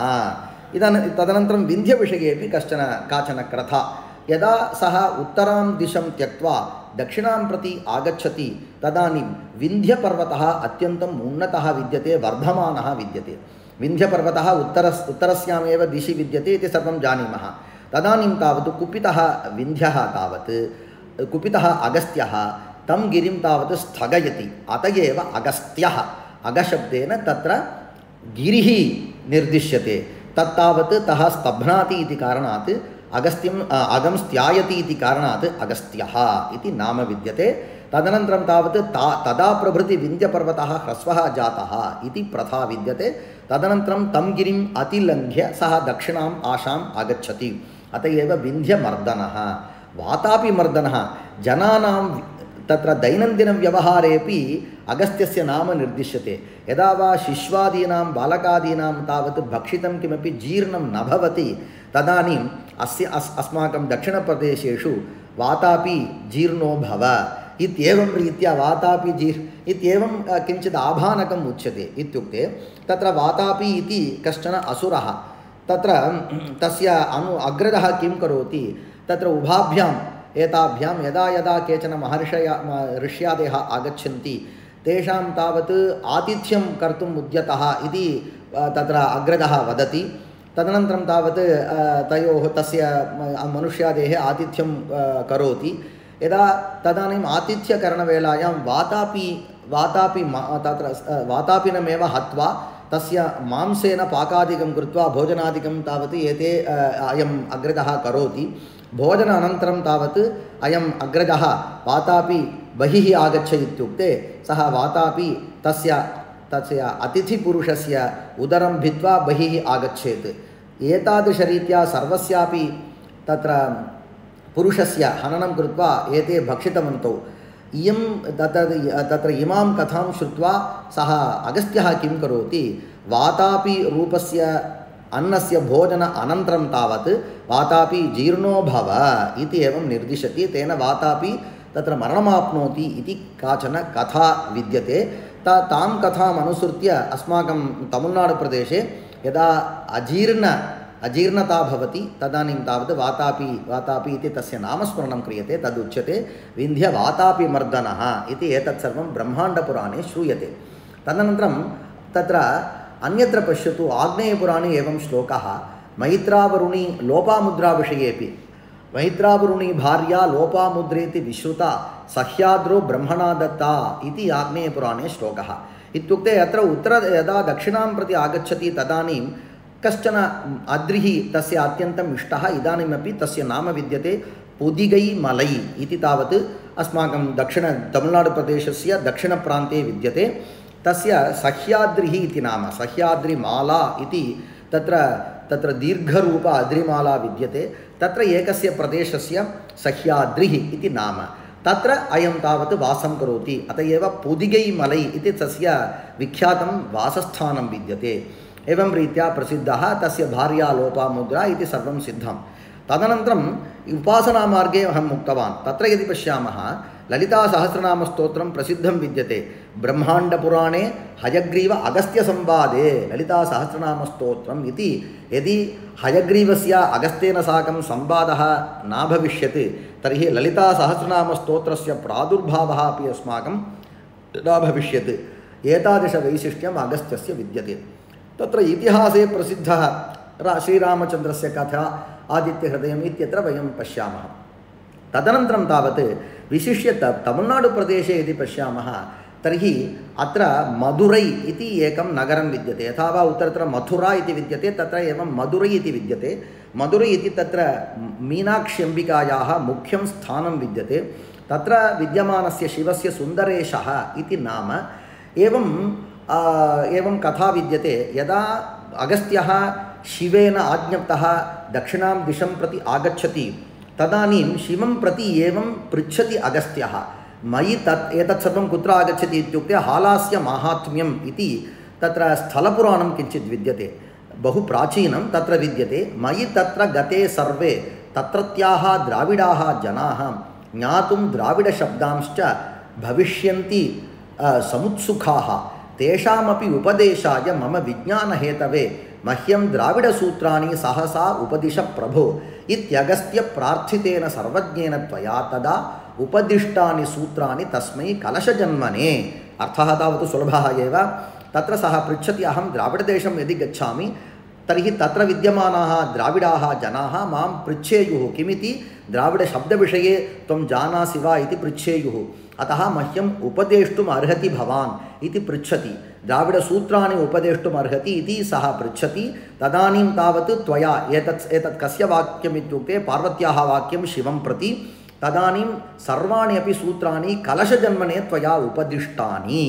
तदनन्तरं विन्ध्यविषयेपि काचन कथा। यदा सः उत्तरां दिशं त्यक्त्वा दक्षिणां प्रति आगच्छति तदानीं विन्ध्यपर्वतः अत्यन्तम् उन्नतः विद्यते, वर्धमानः विद्यते। विन्ध्यपर्वतः उत्तरस्यामेव दिशि विद्यते इति सर्वं जानीमः। तदानीं तावत् कुपितः अगस्त्यः तं गिरिं तावत् स्थगयति। अत एव अगस्त्यः, अगशब्देन तत्र गिरिः निर्दिश्यते। तत्तावत् तः स्तभ्नाति इति कारणात् अगं स्त्यायति इति कारणात् अगस्त्यः इति नाम विद्यते। तदनन्तरं तावत् तदा प्रभृति विन्ध्यपर्वतः ह्रस्वः जातः इति प्रथा विद्यते। तदनन्तरं तं गिरिम् अतिलङ्घ्य सः दक्षिणाम् आशाम् आगच्छति। अत एव विन्ध्यमर्दनः। वातापिमर्दनः, जनानां तत्र दैनन्दिनव्यवहारेपि अगस्त्यस्य नाम निर्दिश्यते। यदा वा शिश्वादीनां बालकादीनां तावत् भक्षितं किमपि जीर्णं न भवति तदानीम् अस्माकं दक्षिणप्रदेशेषु वातापि जीर्णो भव इत्येवं रीत्या वातापि इत्येवं किञ्चित् आभानकम् उच्यते। इत्युक्ते तत्र वातापि इति कश्चन असुरः, तत्र तस्य अग्रजः किं करोति, तत्र उभाभ्याम् एताभ्यां यदा यदा केचन ऋष्यादयः आगच्छन्ति तेषां तावत् आतिथ्यं कर्तुम् उद्यतः इति तत्र अग्रजः वदति। तदनन्तरं तावत् तस्य मनुष्यादेः आतिथ्यं करोति। यदा तदानीम् आतिथ्यकरणवेलायां वातापिनमेव हत्वा तस्य मांसेन पाकादिकं कृत्वा भोजनादिकं तावत् अयम् अग्रजः करोति। भोजन अनन्तरं तावत् अयम् अग्रजः वातापि बहिः आगच्छ इत्युक्ते सः वातापि तस्य अतिथिपुरुषस्य उदरं भित्त्वा बहिः आगच्छेत्। एतादृशरीत्या सर्वस्यापि तत्र पुरुषस्य हननं कृत्वा एते भक्षितवन्तौ। तत्र इमां कथां श्रुत्वा सः अगस्त्यः किं करोति, वातापि रूपस्य अन्नस्य भोजन अनन्तरं तावत् वातापि जीर्णो भव इति एवं निर्दिशति। तेन वातापि तत्र मरणमाप्नोति इति काचन कथा विद्यते। तां कथाम् अनुसृत्य अस्माकं तमिळ्नाडुप्रदेशे यदा अजीर्णता भवति तदानीं तावत् वातापि इति तस्य नामस्मरणं क्रियते। तदुच्यते विन्ध्यवातापिमर्दनः इति। एतत् सर्वं ब्रह्माण्डपुराणे श्रूयते। तदनन्तरं तत्र अन्यत्र पश्यतु, आग्नेयपुराणे एवं श्लोकः मैत्रावरुणी लोपामुद्राविषयेपि। मैत्रावरुणी भार्या लोपामुद्रेति विश्रुता सह्याद्रो ब्रह्मणा दत्ता इति आग्नेयपुराणे श्लोकः। इत्युक्ते अत्र यदा दक्षिणां प्रति आगच्छति तदानीं कश्चन अद्रिः तस्य अत्यन्तम् इष्टः। इदानीमपि तस्य नाम विद्यते पोदिगै मलै इति। तावत् अस्माकं तमिळ्नाडुप्रदेशस्य दक्षिणप्रान्ते विद्यते। तस्य सह्याद्रिः इति नाम, सह्याद्रिमाला इति तत्र दीर्घरूप अद्रिमाला विद्यते। तत्र एकस्य प्रदेशस्य सह्याद्रिः इति नाम। तत्र अयं तावत् वासं करोति। अत एव पोदिगै मलै इति तस्य विख्यातं वासस्थानं विद्यते। एवं रीत्या प्रसिद्धः। तस्य भार्या लोपामुद्रा इति सर्वं सिद्धं। तदनन्तरम् उपासनामार्गे अहम् उक्तवान्। तत्र यदि पश्यामः, ललितासहस्रनामस्तोत्रं प्रसिद्धं विद्यते। ब्रह्माण्डपुराणे हयग्रीव अगस्त्यसंवादे ललितासहस्रनामस्तोत्रम् इति। यदि हयग्रीवस्य अगस्त्येन साकं संवादः न भविष्यत् तर्हि ललितासहस्रनामस्तोत्रस्य प्रादुर्भावः अपि अस्माकं न भविष्यत्। एतादृशवैशिष्ट्यम् अगस्त्यस्य विद्यते। तत्र इतिहासे प्रसिद्धः श्रीरामचन्द्रस्य कथा आदित्यहृदयम् इत्यत्र वयं पश्यामः। तदनन्तरं तावत् विशिष्य तमिळ्नाडुप्रदेशे यदि पश्यामः तर्हि अत्र मधुरै इति एकं नगरं विद्यते। यथा वा उत्तरत्र मथुरा इति विद्यते, तत्र एवं मधुरै इति विद्यते। मधुरै इति तत्र मीनाक्ष्यम्बिकायाः मुख्यं स्थानं विद्यते। तत्र विद्यमानस्य शिवस्य सुन्दरेशः इति नाम। एवं कथा विद्यते। यदा अगस्त्यः शिवेन आज्ञप्तः दक्षिणां दिशं प्रति आगच्छति तदानीं शिवं प्रति एवं पृच्छति अगस्त्यः, मयि एतत् सर्वं कुत्र आगच्छति इत्युक्ते हालास्य माहात्म्यम् इति तत्र स्थलपुराणं किञ्चित् विद्यते, बहु प्राचीनं तत्र विद्यते। मयि तत्र गते सर्वे तत्रत्याः द्राविडाः जनाः ज्ञातुं द्राविडशब्दांश्च भविष्यन्ति समुत्सुकाः, तेषामपि उपदेशाय मम विज्ञानहेतवे मह्यं द्राविडसूत्राणि सहसा उपदिश प्रभो इत्यगस्त्य प्रार्थितेन सर्वज्ञेन त्वया तदा उपदिष्टानि सूत्राणि तस्मै कलशजन्मने। अर्थः तावत् सुलभः एव। तत्र सः पृच्छति, अहं द्राविडदेशं यदि गच्छामि तर्हि तत्र विद्यमानाः द्राविडाः जनाः मां पृच्छेयुः, किमिति द्राविडशब्दविषये त्वं जानासि वा इति पृच्छेयुः, अतः मह्यम् उपदेष्टुम् अर्हति भवान् इति पृच्छति, द्राविडसूत्राणि उपदेष्टुम् अर्हति इति सः पृच्छति। तदानीं तावत् त्वया एतत् कस्य वाक्यम् इत्युक्ते पार्वत्याः वाक्यं शिवं प्रति, तदानीं सर्वाणि अपि सूत्राणि कलशजन्मने त्वया उपदिष्टानि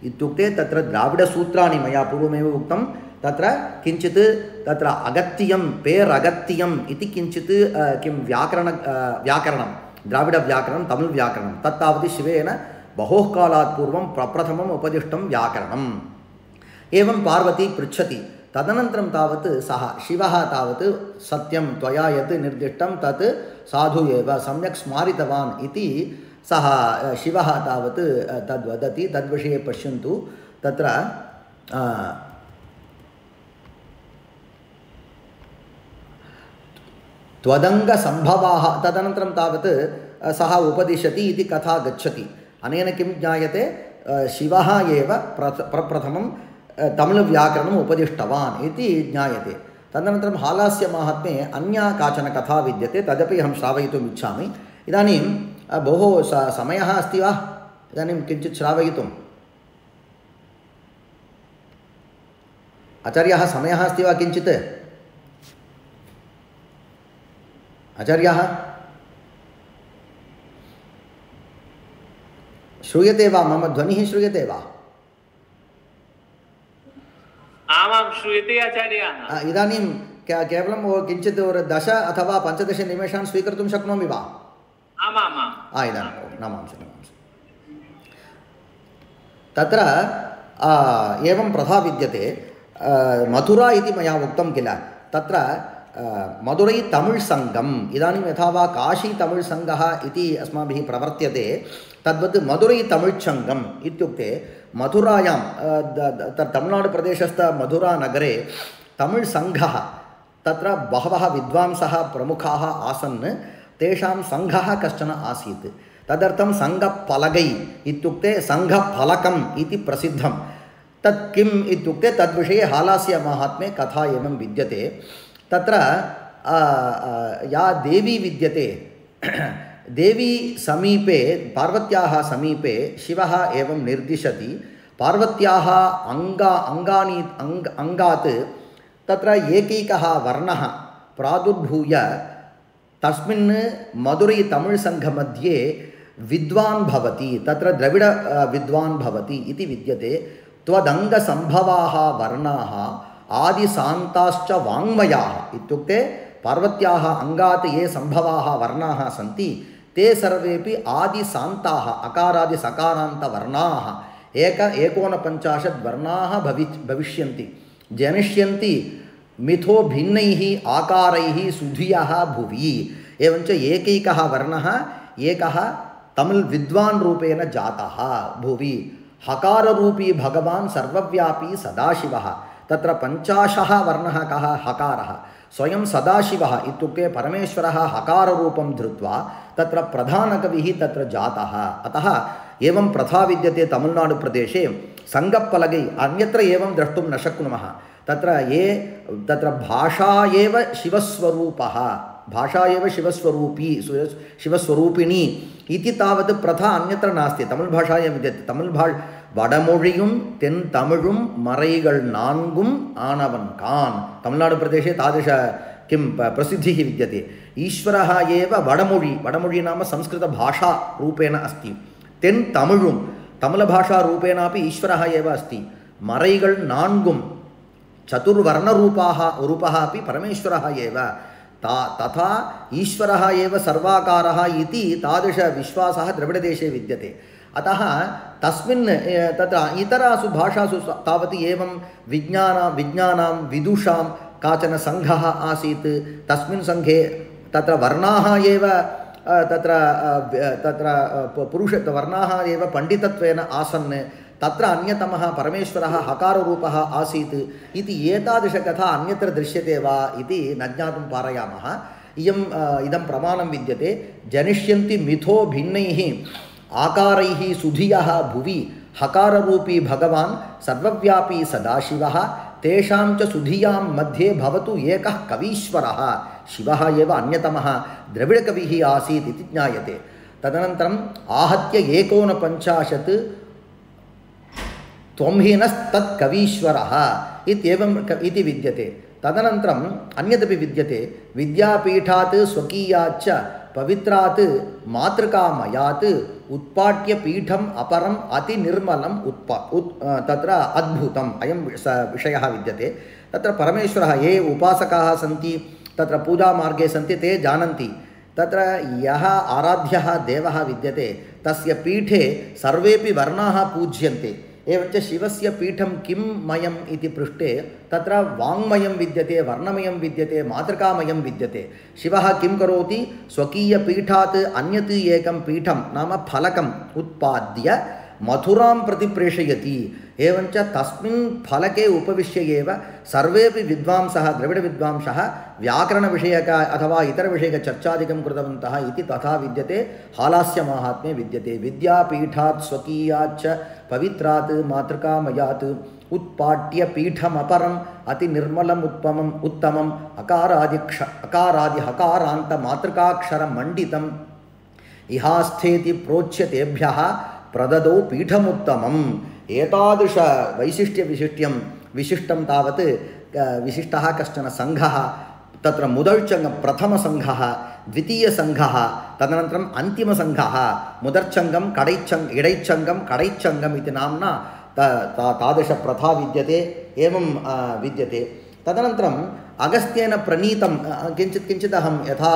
इत्युक्ते तत्र द्राविडसूत्राणि मया पूर्वमेव उक्तं, तत्र किञ्चित् तत्र अगत्यं पेरगत्यम् इति किञ्चित् किं व्याकरणं द्राविडव्याकरणं तमिळ् व्याकरणं तत्तावत् शिवेन बहोः कालात् पूर्वं प्रप्रथमम् उपदिष्टं व्याकरणम्। एवं पार्वती पृच्छति। तदनन्तरं तावत् सः शिवः तावत् सत्यं त्वया यत् निर्दिष्टं तत् साधु एव, सम्यक् स्मारितवान् इति सः शिवः तावत् तद्वदति। तद्विषये पश्यन्तु, तत्र त्वदङ्गसम्भवाः, तदनन्तरं तावत् सः उपदिशति इति कथा गच्छति। अनेन किं ज्ञायते, शिवः एव प्रप्रथमं तमिळ्व्याकरणम् उपदिष्टवान् इति ज्ञायते। तदनन्तरं हालास्य माहात्म्ये अन्या काचन कथा विद्यते, तदपि अहं श्रावयितुम् इच्छामि। इदानीं बहु समयः अस्ति वा? इदानीं किञ्चित् श्रावयितुम् आचार्याः समयः अस्ति वा किञ्चित्? आचार्याः श्रूयते वा? मम ध्वनिः श्रूयते वा? आमां श्रूयते आचार्याः। इदानीं केवलं किञ्चित् 10 अथवा 15 निमेषान् स्वीकर्तुं शक्नोमि वा? आमामाम्। इदानीं नमांसि। तत्र एवं प्रथा विद्यते। मथुरा इति मया उक्तं किल, तत्र मधुरै तमिळ् सङ्घम्, इदानीं यथा वा काशी तमिळ् सङ्घः इति अस्माभिः प्रवर्त्यते, तद्वत् मधुरै तमिळ् सङ्घम् इत्युक्ते मथुरायां तमिळ्नाडुप्रदेशस्थ मधुरानगरे तमिळ् सङ्घः, तत्र बहवः विद्वांसः प्रमुखाः आसन्, तेषां सङ्घः कश्चन आसीत्। तदर्थं सङ्घपलगै इत्युक्ते सङ्घफलकम् इति प्रसिद्धं। तत् किम् इत्युक्ते तद्विषये हालास्य माहात्म्ये कथा एवं विद्यते। तत्र या देवी विद्यते, देवी समीपे, पार्वत्याः समीपे शिवः एवं निर्दिशति, पार्वत्याः अङ्गात् तत्र एकैकः वर्णः प्रादुर्भूय तस्मिन् मधुरै तमिळ् सङ्घमध्ये विद्वान् भवति, तत्र द्रविड विद्वान् भवति इति विद्यते। त्वदङ्गसम्भवाः वर्णाः आदिशान्ताश्च वाङ्मयाः इत्युक्ते पार्वत्याः अङ्गात् ये सम्भवाः वर्णाः सन्ति ते सर्वेपि आदिशान्ताः, अकारादिसकारान्तवर्णाः 49 वर्णाः भविष्यन्ति, जनिष्यन्ति मिथो भिन्नैः आकारैः सुधियः भुवि। एवञ्च एकैकः वर्णः एकः तमिळ् विद्वान् रूपेण जातः भुवि। हकाररूपी भगवान् सर्वव्यापी सदाशिवः, तत्र 50 वर्णः कः? हकारः। स्वयं सदाशिवः इत्युक्ते परमेश्वरः हकाररूपं धृत्वा तत्र प्रधानकविः तत्र जातः। अतः एवं प्रथा विद्यते तमिळ्नाडुप्रदेशे। सङ्गप्पलगै अन्यत्र एवं द्रष्टुं न शक्नुमः। तत्र भाषा एव शिवस्वरूपः, भाषा एव शिवस्वरूपी, शिवस्वरूपिणी इति तावत् प्रथा अन्यत्र नास्ति। तमिळ् भाषायां विद्यते। वडमொழியும் தென் தமிழும் மறைகள் நான்கும் ஆனவன் கான்। तमिळ्नाडुप्रदेशे तादृश किं प्रसिद्धिः विद्यते। ईश्वरः एव वडमொழி नाम संस्कृतभाषारूपेण अस्ति। तेन् तमिழும் तमिळभाषारूपेणापि ईश्वरः एव अस्ति। मरैगल् नान्गुं चतुर्वर्णरूपः अपि परमेश्वरः एव। तथा ईश्वरः एव सर्वाकारः इति तादृशविश्वासः द्रविडदेशे विद्यते। अतः तस्मिन् तत्र इतरासु भाषासु तावत् एवं विज्ञानां विदुषां काचन सङ्घः आसीत्। तस्मिन् सङ्घे तत्र वर्णाः एव तत्र वर्णाः एव पण्डितत्वेन आसन्। तत्र अन्यतमः परमेश्वरः हकाररूपः आसीत् इति एतादृशकथा अन्यत्र दृश्यते वा इति न ज्ञातुं पारयामः। इदं प्रमाणं विद्यते। जनिष्यन्ति मिथो भिन्नैः आकारैः सुधियः भुवि हकाररूपी भगवान् सर्वव्यापी सदाशिवः तेषां च सुधियां मध्ये भवतु एकः कवीश्वरः शिवः एव अन्यतमः द्रविडकविः आसीत् इति ज्ञायते। तदनन्तरम् आहत्य 49 त्वंहिनस्तत्कवीश्वरः इत्येवम् इति विद्यते। तदनन्तरम् अन्यदपि विद्यते। विद्यापीठात् स्वकीयाच्च पवित्रात् मातृकामयात् उत्पाट्य पीठम् अपरम् अतिनिर्मलम् तत्र अद्भुतम् अयं विषयः विद्यते। तत्र परमेश्वरः ये उपासकाः सन्ति तत्र पूजामार्गे सन्ति ते जानन्ति। तत्र यः आराध्यः देवः विद्यते तस्य पीठे सर्वेपि वर्णाः पूज्यन्ते। एवञ्च शिवस्य पीठं किं मयम् इति पृष्टे तत्र वाङ्मयं विद्यते, वर्णमयं विद्यते, मातृकामयं विद्यते। शिवः किं करोति? स्वकीयपीठात् अन्यत् एकं पीठं नाम फलकम् उत्पाद्य मथुरां प्रति प्रेषयति। एवञ्च तस्मिन् फलके उपविश्य एव सर्वेपि विद्वांसः द्रविडविद्वांसः व्याकरणविषयक अथवा इतरविषयकचर्चादिकं कृतवन्तः इति तथा विद्यते। हालास्यमाहात्म्ये विद्यते। विद्यापीठात् स्वकीयाच्च पवित्रात् मातृकामयात् उत्पाट्य पीठमपरम् अतिनिर्मलम् उत्तमम् अकारादिहकारान्तमातृकाक्षरमण्डितम् इहास्थेति प्रोच्यतेभ्यः प्रददौ पीठमुत्तमम्। एतादृश विशिष्टं तावत् विशिष्टः कश्चन सङ्घः तत्र मुदल्चङ्गं प्रथमसङ्घः, द्वितीयसङ्घः, तदनन्तरम् अन्तिमसङ्घः, मुदर्चङ्गं इडैचङ्गं कडैचङ्गम् इति नाम्ना तादृशप्रथा विद्यते। एवं विद्यते। तदनन्तरम् अगस्त्येन प्रणीतं किञ्चित् अहं यथा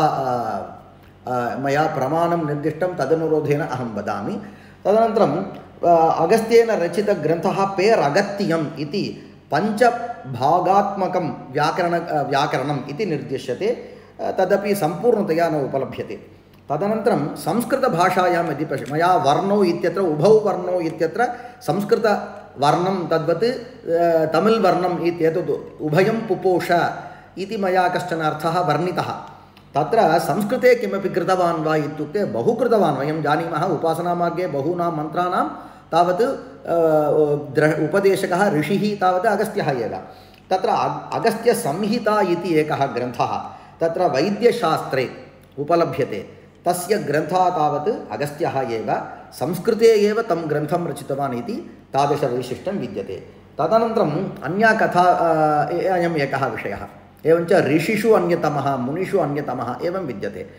मया प्रमाणं निर्दिष्टं तदनुरोधेन अहं वदामि। तदनन्तरम् अगस्त्येन रचितग्रन्थः पेरगत्यम् इति 5 भागात्मकं व्याकरणम् इति निर्दिश्यते। तदपि सम्पूर्णतया न उपलभ्यते। तदनन्तरं संस्कृतभाषायां यदि मया वर्णौ इत्यत्र उभौ वर्णौ इत्यत्र संस्कृतवर्णं तद्वत् तमिळ् वर्णम् इत्येतत् उभयं पुपोष इति मया कश्चन अर्थः वर्णितः। तत्र संस्कृते किमपि कृतवान् वा इत्युक्ते बहु कृतवान्। वयं जानीमः उपासनामार्गे बहूनां मन्त्राणां तावत् उपदेशकः ऋषिः तावत् अगस्त्यः एव। तत्र अगस्त्यसंहिता इति एकः ग्रन्थः तत्र वैद्यशास्त्रे उपलभ्यते। तस्य ग्रन्थः तावत् अगस्त्यः एव संस्कृते एव तं ग्रन्थं रचितवान् इति तादृशवैशिष्ट्यं विद्यते। तदनन्तरम् अन्या कथा अयम् एकः विषयः। एवञ्च ऋषिषु अन्यतमः, मुनिषु अन्यतमः एवं विद्यते।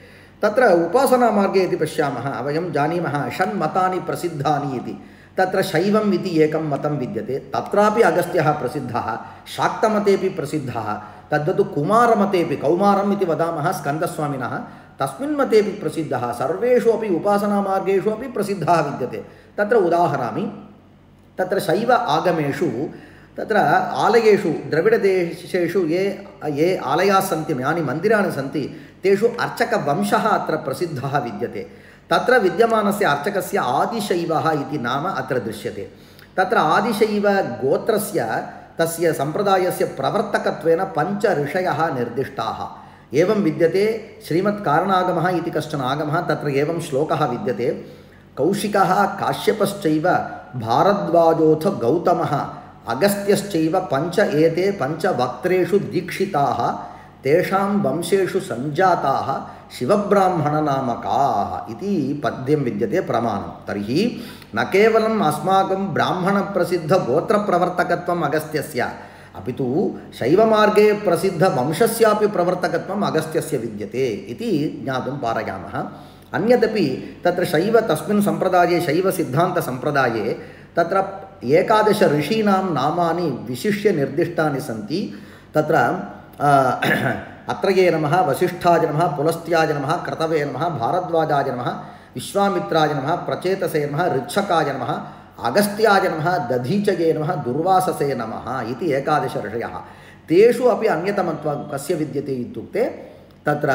तत्र उपासनामार्गे यदि पश्यामः वयं जानीमः षण्मतानि प्रसिद्धानि इति। तत्र शैवम् इति एकं मतं विद्यते। तत्रापि अगस्त्यः प्रसिद्धः, शाक्तमतेपि प्रसिद्धः। तद्वत् कुमारमतेपि, कौमारम् इति वदामः स्कन्दस्वामिनः, तस्मिन् मतेपि प्रसिद्धः। सर्वेषु अपि उपासनामार्गेषु अपि प्रसिद्धः विद्यते। तत्र उदाहरामि। तत्र शैव आगमेषु तत्र आलयेषु द्रविडदेशेषु ये आलयाः सन्ति, यानि मन्दिराणि सन्ति, तेषु अर्चकवंशः अत्र प्रसिद्धः विद्यते। तत्र विद्यमानस्य अर्चकस्य आदिशैवः इति नाम अत्र दृश्यते। तत्र आदिशैवगोत्रस्य तस्य सम्प्रदायस्य प्रवर्तकत्वेन 5 ऋषयः निर्दिष्टाः। एवं विद्यते। श्रीमत्कारणागमः इति कश्चन आगमः, तत्र एवं श्लोकः विद्यते। कौशिकः काश्यपश्चैव भारद्वाजोऽथ गौतमः अगस्त्यश्चैव 5 एते 5 वक्त्रेषु दीक्षिताः तेषां वंशेषु सञ्जाताः शिवब्राह्मणनामकाः इति पद्यं विद्यते प्रमाणं। तर्हि न केवलम् अस्माकं ब्राह्मणप्रसिद्धगोत्रप्रवर्तकत्वम् अगस्त्यस्य, अपि तु शैवमार्गे प्रसिद्धवंशस्यापि प्रवर्तकत्वम् अगस्त्यस्य विद्यते इति ज्ञातुं पारयामः। अन्यदपि तत्र शैव तस्मिन् सम्प्रदाये शैवसिद्धान्तसम्प्रदाये तत्र 11 ऋषीणां नामानि विशिष्य निर्दिष्टानि सन्ति। तत्र अत्रये नमः, वसिष्ठाय नमः, पुलस्त्याय नमः, क्रतवे नमः, भारद्वाजाय नमः, विश्वामित्राय नमः, प्रचेतसे नमः, ऋक्षकाय नमः, अगस्त्याय नमः, दधीचये नमः, दुर्वाससे नमः इति 11 ऋषयः। तेषु अपि अन्यतमत्वं कस्य विद्यते इत्युक्ते तत्र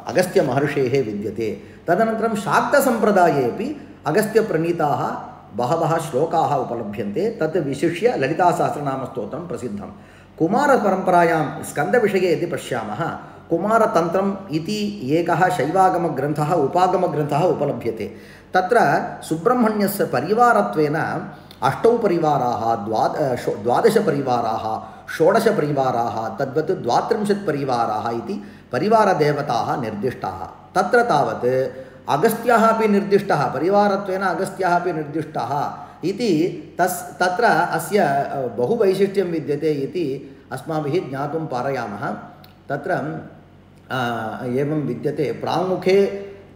अगस्त्यमहर्षेः विद्यते। तदनन्तरं शाक्तसम्प्रदायेपि अगस्त्यप्रणीताः बहवः श्लोकाः उपलभ्यन्ते। तत् विशिष्य ललितासहस्रनामस्तोत्रं प्रसिद्धं। कुमारपरम्परायां स्कन्दविषये यदि पश्यामः, कुमारतन्त्रम् इति एकः शैवागमग्रन्थः उपागमग्रन्थः उपलभ्यते। तत्र सुब्रह्मण्यस्य परिवारत्वेन 8 परिवाराः, 12 परिवाराः, 16 परिवाराः, तद्वत् 32 परिवाराः इति परिवारदेवताः निर्दिष्टाः। तत्र तावत् अगस्त्यः अपि निर्दिष्टः, परिवारत्वेन अगस्त्यः अपि निर्दिष्टः इति तत्र अस्य बहुवैशिष्ट्यं विद्यते इति अस्माभिः ज्ञातुं पारयामः। तत्र एवं विद्यते, प्राङ्मुखे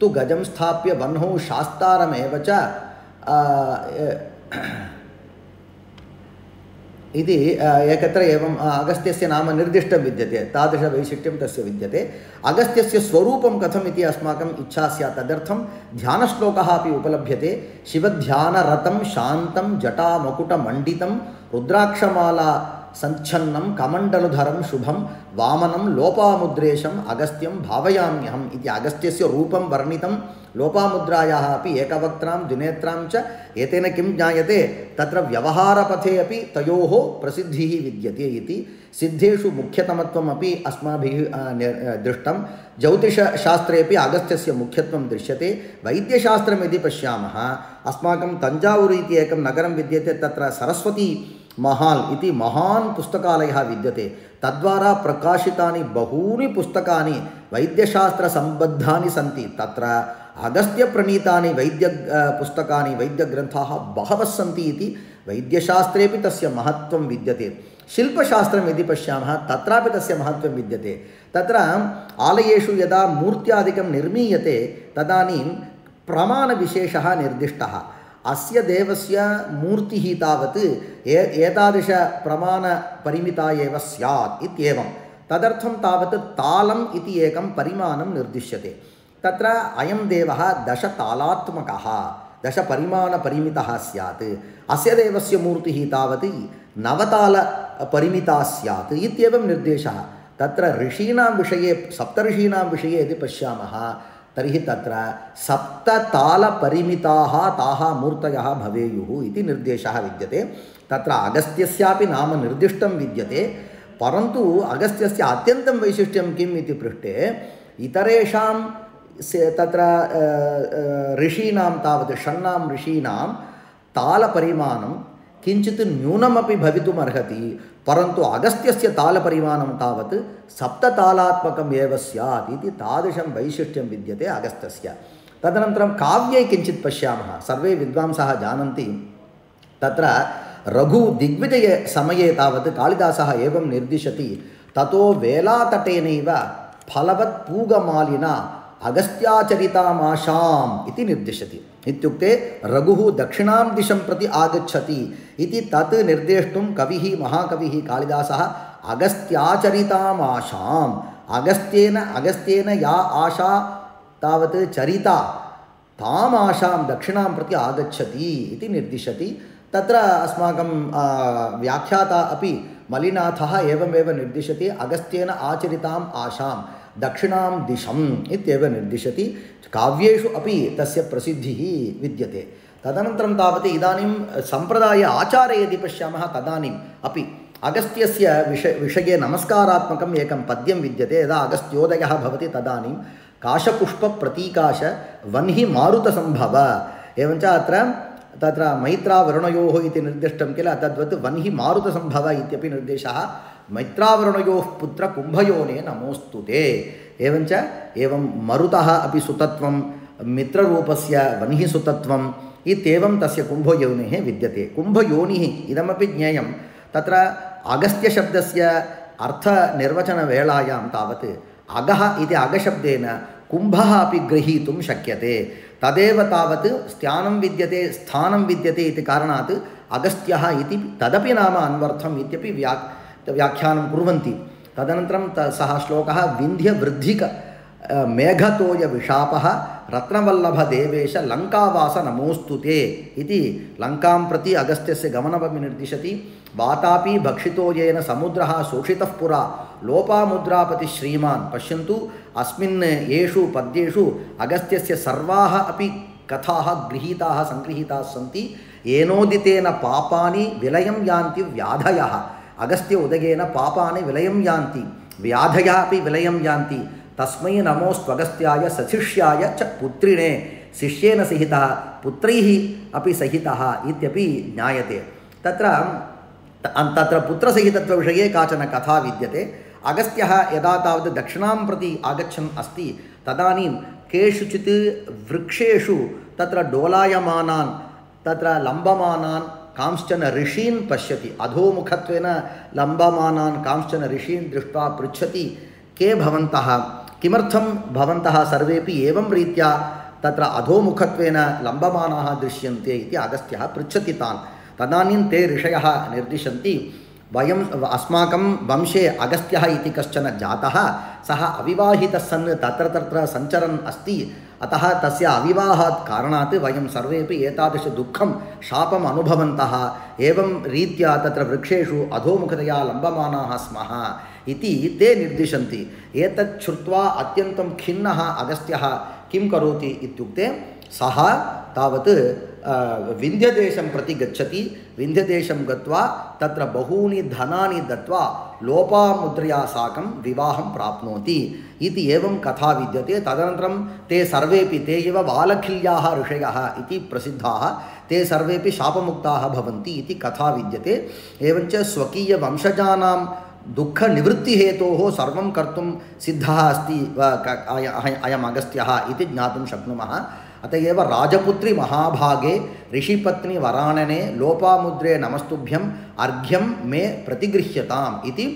तु गजं स्थाप्य वह्नौ शास्तारमेव च इति एकत्र एवं अगस्त्यस्य नाम निर्दिष्टं विद्यते। तादृशवैशिष्ट्यं तस्य विद्यते। अगस्त्यस्य स्वरूपं कथम् इति अस्माकम् इच्छा स्यात्। तदर्थं ध्यानश्लोकः अपि उपलभ्यते। शिवध्यानरतं शान्तं जटामकुटमण्डितं रुद्राक्षमाला संच्छन्नं कमण्डलुधरं शुभं वामनं लोपामुद्रेशम् अगस्त्यं भावयाम्यहम् इति अगस्त्यस्य रूपं वर्णितं। लोपामुद्रायाः अपि एकवक्त्रां द्विनेत्रां च एतेन किं ज्ञायते, तत्र व्यवहारपथे अपि तयोः प्रसिद्धिः विद्यते इति। सिद्धेषु मुख्यतमत्वमपि अस्माभिः दृष्टं। ज्योतिषशास्त्रेपि अगस्त्यस्य मुख्यत्वं दृश्यते। वैद्यशास्त्रं यदि पश्यामः, अस्माकं तञ्जावूरु इति एकं नगरं विद्यते। तत्र सरस्वती महाल् इति महान् पुस्तकालयः विद्यते। तद्वारा प्रकाशितानि बहूनि पुस्तकानि वैद्यशास्त्रसम्बद्धानि सन्ति। तत्र अगस्त्यप्रणीतानि पुस्तकानि, वैद्यग्रन्थाः बहवः सन्ति इति वैद्यशास्त्रेपि तस्य महत्त्वं विद्यते। शिल्पशास्त्रं यदि पश्यामः, तत्रापि तस्य महत्त्वं विद्यते। तत्र आलयेषु यदा मूर्त्यादिकं निर्मीयते तदानीं प्रमाणविशेषः निर्दिष्टः। अस्य देवस्य मूर्तिः तावत् एतादृशप्रमाणपरिमिता एव स्यात् इत्येवं। तदर्थं तावत् तालम् इति एकं परिमाणं निर्दिश्यते। तत्र अयं देवः 10 तालात्मकः, 10 परिमाणपरिमितः स्यात्। अस्य देवस्य मूर्तिः तावत् 9 तालपरिमिता स्यात् इत्येवं निर्देशः। तत्र ऋषीणां विषये, सप्तऋषीणां विषये यदि पश्यामः, तर्हि तत्र 7 तालपरिमिताः ताः मूर्तयः भवेयुः इति निर्देशः विद्यते। तत्र अगस्त्यस्यापि नाम निर्दिष्टं विद्यते। परन्तु अगस्त्यस्य अत्यन्तं वैशिष्ट्यं किम् इति पृष्टे, इतरेषां तत्र ऋषीणां तावत् 6 ऋषीणां तालपरिमाणं किञ्चित् न्यूनमपि भवितुमर्हति। परन्तु अगस्त्यस्य तालपरिमाणं तावत् 7 तालात्मकम् एव स्यात् इति तादृशं वैशिष्ट्यं विद्यते अगस्त्यस्य। तदनन्तरं काव्ये किञ्चित् पश्यामः। सर्वे विद्वांसः जानन्ति, तत्र रघुदिग्विजये समये तावत् कालिदासः एवं निर्दिशति, ततो वेलातटेनैव फलवत् पूगमालिना अगस्त्याचरितामाशाम् इति निर्दिशति। इत्युक्ते रघुः दक्षिणां दिशं प्रति आगच्छति इति तत् निर्देष्टुं कविः, महाकविः कालिदासः अगस्त्याचरितामाशाम्, अगस्त्येन या आशा तावत् चरिता, ताम् आशां दक्षिणां प्रति आगच्छति इति निर्दिशति। तत्र अस्माकं व्याख्याता अपि मलिनाथः एवमेव निर्दिशति, अगस्त्येन आचरिताम् आशां दक्षिणां दिशम् इत्येव निर्दिशति। काव्येषु अपि तस्य प्रसिद्धिः विद्यते। तदनन्तरं तावत् इदानीं सम्प्रदाय आचारे यदि पश्यामः, तदानीम् अपि अगस्त्यस्य विषये नमस्कारात्मकम् एकं पद्यं विद्यते। यदा अगस्त्योदयः भवति तदानीं काशपुष्पप्रतीकाश वह्नि मारुतसम्भव, एवञ्च तत्र मैत्रावरुणयोः इति निर्दिष्टं किल, तद्वत् वह्नि मारुतसम्भव इत्यपि निर्देशः। मैत्रावरुणयोः पुत्र कुम्भयोने नमोस्तुते। एवञ्च एवं मरुतः अपि सुतत्वं, मित्ररूपस्य वह्नि सुतत्वम् इत्येवं तस्य कुम्भयोनिः विद्यते। कुम्भयोनिः इदमपि ज्ञेयं। तत्र अगस्त्यशब्दस्य अर्थनिर्वचनवेलायां तावत् अगः इति अगशब्देन कुम्भः अपि गृहीतुं शक्यते। तदेव तावत् स्थानं विद्यते, स्थानं विद्यते इति कारणात् अगस्त्यः इति तदपि नाम अन्वर्थम् इत्यपि व्याख्यानं कुर्वन्ति। तदनन्तरं सः श्लोकः विन्ध्यवृद्धिक मेघतोयविशापः रत्नवल्लभदेवेश लङ्कावास नमोऽस्तुते इति लङ्कां प्रति अगस्त्यस्य गमनमपि निर्दिशति। वातापि भक्षितो येन समुद्रः शोषितः पुरा लोपामुद्रापति श्रीमान्। पश्यन्तु, अस्मिन् येषु पद्येषु अगस्त्यस्य सर्वाः अपि कथाः गृहीताः सङ्गृहीताः सन्ति। येनोदितेन पापानि विलयं यान्ति व्याधयः। अगस्त्य उदयेन पापानि विलयं यान्ति, व्याधयः अपि विलयं यान्ति। तस्मै नमोऽस्त्वगस्त्याय सशिष्याय च पुत्रिणे। शिष्येन सहितः पुत्रैः अपि सहितः इत्यपि ज्ञायते। तत्र पुत्रसहितत्वविषये काचन कथा विद्यते। अगस्त्यः यदा तावत् दक्षिणां प्रति आगच्छन् अस्ति तदानीं केषुचित् वृक्षेषु तत्र डोलायमानान् तत्र लम्बमानान् कांश्चन ऋषीन् पश्यति। अधोमुखत्वेन लम्बमानान् कांश्चन ऋषीन् दृष्ट्वा पृच्छति, के भवन्तः, किमर्थं भवन्तः सर्वेपि एवं रीत्या तत्र अधोमुखत्वेन लम्बमानाः दृश्यन्ते इति अगस्त्यः पृच्छति तान्। तदानीं ते ऋषयः निर्दिशन्ति, अस्माकं वंशे अगस्त्यः इति कश्चन जातः, सः अविवाहितः सन् तत्र सञ्चरन् अस्ति। अतः तस्य अविवाहात् कारणात् वयं सर्वेपि एतादृशदुःखं शापम् अनुभवन्तः, एवं रीत्या तत्र वृक्षेषु अधोमुखतया लम्बमानाः स्मः इति ते निर्दिशन्ति। एतत् श्रुत्वा अत्यन्तं खिन्नः अगस्त्यः किं करोति इत्युक्ते सः तावत् विन्ध्यदेशं प्रति गच्छति। विन्ध्यदेशं गत्वा तत्र बहूनि धनानि दत्वा लोपामुद्रया साकं विवाहं प्राप्नोति इति एवं कथा विद्यते। तदनन्तरं ते सर्वेपि, ते एव बालखिल्याः ऋषयः इति प्रसिद्धाः, ते सर्वेपि शापमुक्ताः भवन्ति इति कथा विद्यते। एवञ्च स्वकीयवंशजानां दुःखनिवृत्तिहेतोः सर्वं कर्तुं सिद्धः अस्ति अयम् अगस्त्यः इति ज्ञातुं शक्नुमः। अत एव राजपुत्री महाभागे ऋषिपत्नी वरानने लोपामुद्रे नमस्तुभ्यम् अर्घ्यं मे प्रतिगृह्यताम् इति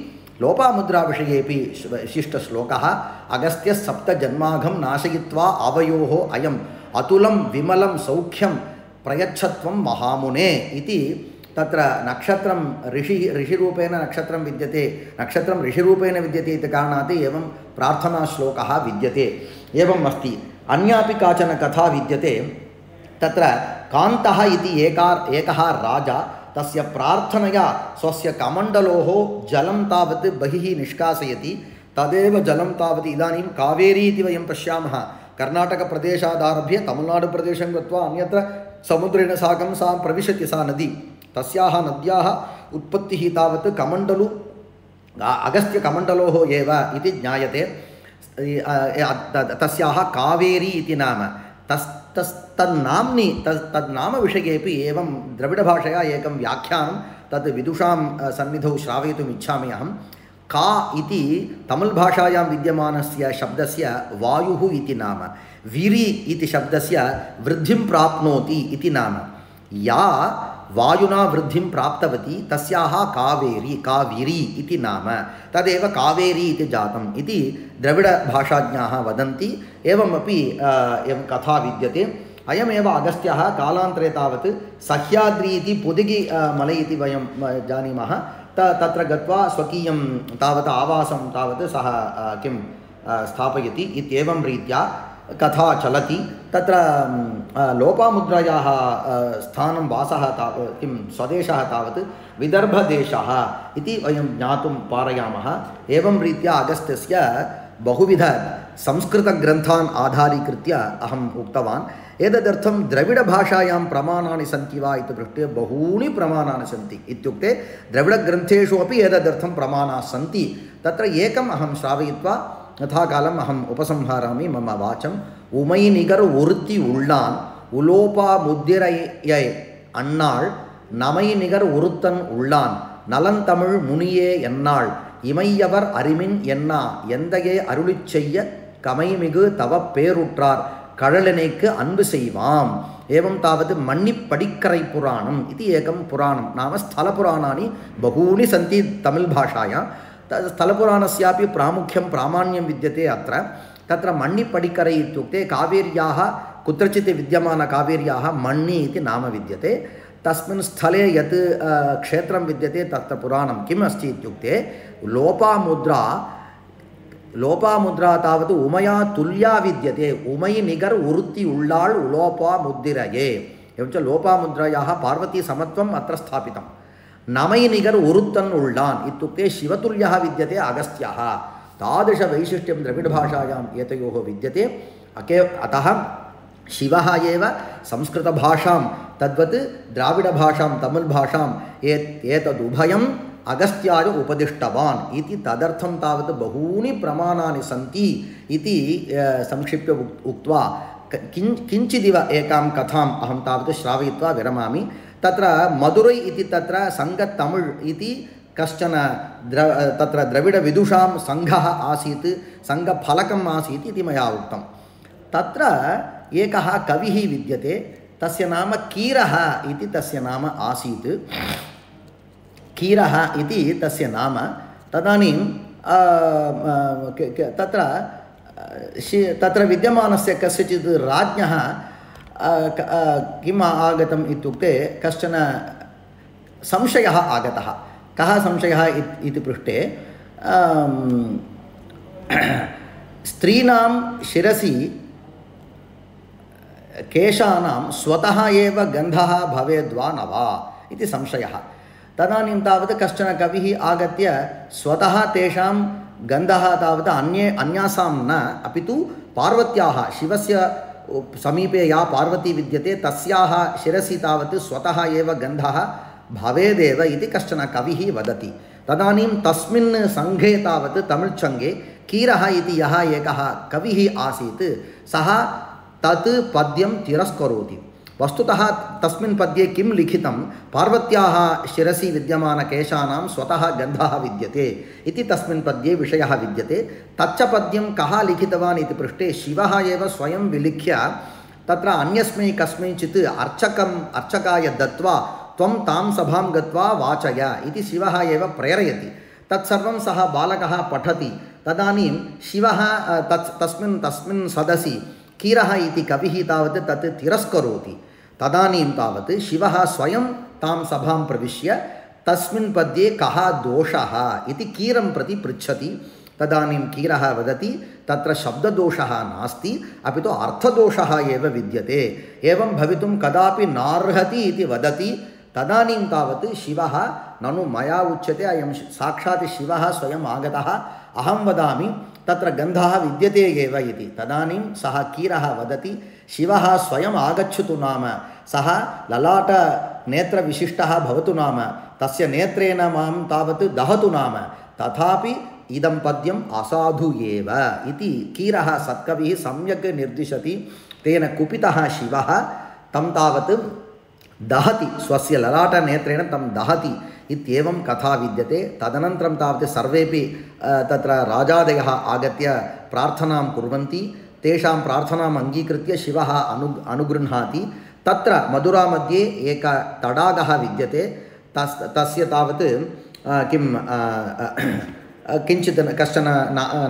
लोपामुद्राविषयेपि विशिष्टश्लोकः। अगस्त्यः सप्तजन्माघं नाशयित्वा आवयोः अयम् अतुलं विमलं सौख्यं प्रयच्छत्वं महामुने इति तत्र नक्षत्रं ऋषिरूपेण नक्षत्रं विद्यते, नक्षत्रं ऋषिरूपेण विद्यते इति कारणात् एवं प्रार्थनाश्लोकः विद्यते। एवम् अस्ति। अन्यापि काचन कथा विद्यते। तत्र कान्तः इति एकः राजा तस्य प्रार्थनया स्वस्य कमण्डलोः जलं तावत् बहिः निष्कासयति। तदेव जलं तावत् इदानीं कावेरी इति वयं पश्यामः। कर्णाटकप्रदेशादारभ्य तमिळ्नाडुप्रदेशं गत्वा अन्यत्र समुद्रेण साकं सा प्रविशति, सा नदी। तस्याः नद्याः उत्पत्तिः तावत् कमण्डलु अगस्त्यकमण्डलोः एव इति ज्ञायते। तस्याः कावेरी इति नाम। तन्नामविषयेपि एवं द्रविडभाषया एकं व्याख्यानं तद् विदुषां सन्निधौ श्रावयितुम् इच्छामि अहं। का इति तमिळ्भाषायां विद्यमानस्य शब्दस्य वायुः इति नाम। विरि इति शब्दस्य वृद्धिं प्राप्नोति इति नाम। या वायुना वृद्धिं प्राप्तवती तस्याः कावेरी इति नाम। तदेव कावेरी इति जातम् इति द्रविडभाषाज्ञाः वदन्ति। एवमपि एवं कथा विद्यते। अयमेव अगस्त्यः कालान्तरे तावत् सह्याद्रि इति पुदिगि मलै इति वयं जानीमः। तत्र गत्वा स्वकीयं तावत् आवासं तावत् सः स्थापयति इत्येवं रीत्या कथा चलति। तत्र लोपामुद्रायाः स्थानं वासः स्वदेशः तावत् विदर्भदेशः इति वयं ज्ञातुं पारयामः। एवं रीत्या अगस्त्यस्य बहुविध संस्कृतग्रन्थान् आधारीकृत्य अहम् उक्तवान्। एतदर्थं द्रविडभाषायां प्रमाणानि सन्ति वा इति पृष्टे बहूनि प्रमाणानि सन्ति। इत्युक्ते द्रविडग्रन्थेषु अपि एतदर्थं प्रमाणाः सन्ति। तत्र एकम् अहं श्रावयित्वा यथाकालम् अहम् उपसंहरामि मम वाचम्। उमैनिगर् उरुत्ति उल्लान् उलोपा मुद्दिरै अण्णाळ् नमैनिगर् उरुत्तन् उल्लान् நலந்தமிழ் முனியே என்னாள் இமையவர் அறிமின் என்னா எந்தையே அருளிச் செய்ய கமைமிகு தவ பேருற்றார் கழலனைக்கு அன்பு செய்வாம். एवं तावत् मण्णिपडिक्करै पुराणम् इति एकं पुराणं नाम स्थलपुराणानि बहूनि सन्ति तमिळ् भाषायां. स्थलपुराणस्यापि प्रामुख्यं प्रामाण्यं विद्यते अत्र. तत्र मण्णिपडिक्करै इत्युक्ते कावेर्याः कुत्रचित् विद्यमानकावेर्याः मण्णि इति नाम विद्यते. तस्मिन् स्थले यत् क्षेत्रं विद्यते तत्र पुराणं किम् अस्ति इत्युक्ते लोपामुद्रा तावत् उमया तुल्या विद्यते उमयि निगर् उरुत्ति उल्लाळ् उलोपामुद्दिरये एवञ्च लोपामुद्रायाः पार्वतीसमत्वम् अत्र स्थापितं नमयि निगर् उरुत्तन् उल्लान् इत्युक्ते शिवतुल्यः विद्यते अगस्त्यः तादृशवैशिष्ट्यं द्रविडभाषायाम् एतयोः विद्यते अतः शिवः एव संस्कृतभाषां तद्वत् द्राविडभाषां तमिळ्भाषां एतदुभयम् अगस्त्याय उपदिष्टवान् इति तदर्थं तावत् बहूनि प्रमाणानि सन्ति इति संक्षिप्य उक्त्वा किञ्चिदिव एकां कथाम् अहं तावत् श्रावयित्वा विरमामि। तत्र मदुरै इति तत्र सङ्गतमिळ् इति कश्चन तत्र द्रविडविदुषां सङ्घः आसीत् सङ्घफलकम् आसीत् इति मया उक्तं। तत्र एकः कविः विद्यते तस्य नाम कीरः इति तस्य नाम आसीत् कीरः इति तस्य नाम। तदानीं तत्र विद्यमानस्य कस्यचित् राज्ञः किम् आगतम् इत्युक्ते कश्चन संशयः आगतः। कः संशयः इति पृष्टे स्त्रीणां शिरसि केशानां स्वतः एव गन्धः भवेद्वा न वा इति संशयः। तदानीं तावत् कश्चन कविः आगत्य स्वतः तेषां गन्धः तावत् अन्यासां न अपि तु पार्वत्याः शिवस्य समीपे या पार्वती विद्यते तस्याः शिरसि तावत् स्वतः एव गन्धः भवेदेव इति कश्चन कविः वदति। तदानीं तस्मिन् सङ्घे तावत् तमिळ्सङ्घे कीरः इति यः एकः कविः आसीत् सः तत् पद्यं तिरस्करोति। वस्तुतः तस्मिन् पद्ये किं लिखितं पार्वत्याः शिरसि विद्यमानकेशानां स्वतः गन्धः विद्यते इति तस्मिन् पद्ये विषयः विद्यते। तच्च पद्यं कः लिखितवान् इति पृष्टे शिवः एव स्वयं विलिख्य तत्र अन्यस्मै कस्मैचित् अर्चकाय दत्त्वा त्वं तां सभां गत्वा वाचय इति शिवः एव प्रेरयति। तत्सर्वं सः बालकः पठति। तदानीं शिवः तस्मिन् सदसि कीरः इति कविः तावत् तत् तिरस्करोति। तदानीं तावत् शिवः स्वयं तां सभां प्रविश्य तस्मिन् पद्ये कः दोषः इति कीरं प्रति पृच्छति। तदानीं कीरः वदति तत्र शब्ददोषः नास्ति अपि तु अर्थदोषः एव विद्यते, एवं भवितुं कदापि नार्हति इति वदति। तदानीं तावत् शिवः ननु मया उच्यते अयं साक्षात् शिवः स्वयम् आगतः, अहं वदामि तत्र गन्धः विद्यते एव इति। तदानीं सः कीरः वदति शिवः स्वयम् आगच्छतु नाम सः ललाटनेत्रविशिष्टः भवतु नाम तस्य नेत्रेण मां तावत् दहतु नाम तथापि इदं पद्यम् असाधु एव इति कीरः सत्कविः सम्यक् निर्दिशति। तेन कुपितः शिवः तं तावत् दहति, स्वस्य ललाटनेत्रेण तं दहति इत्येवं कथा विद्यते। तदनन्तरं तावत् सर्वेपि तत्र राजादयः आगत्य प्रार्थनां कुर्वन्ति। तेषां प्रार्थनाम् अङ्गीकृत्य शिवः अनुगृह्णाति। तत्र मधुरामध्ये एकः तडागः विद्यते। तस्य तावत् किञ्चित् कश्चन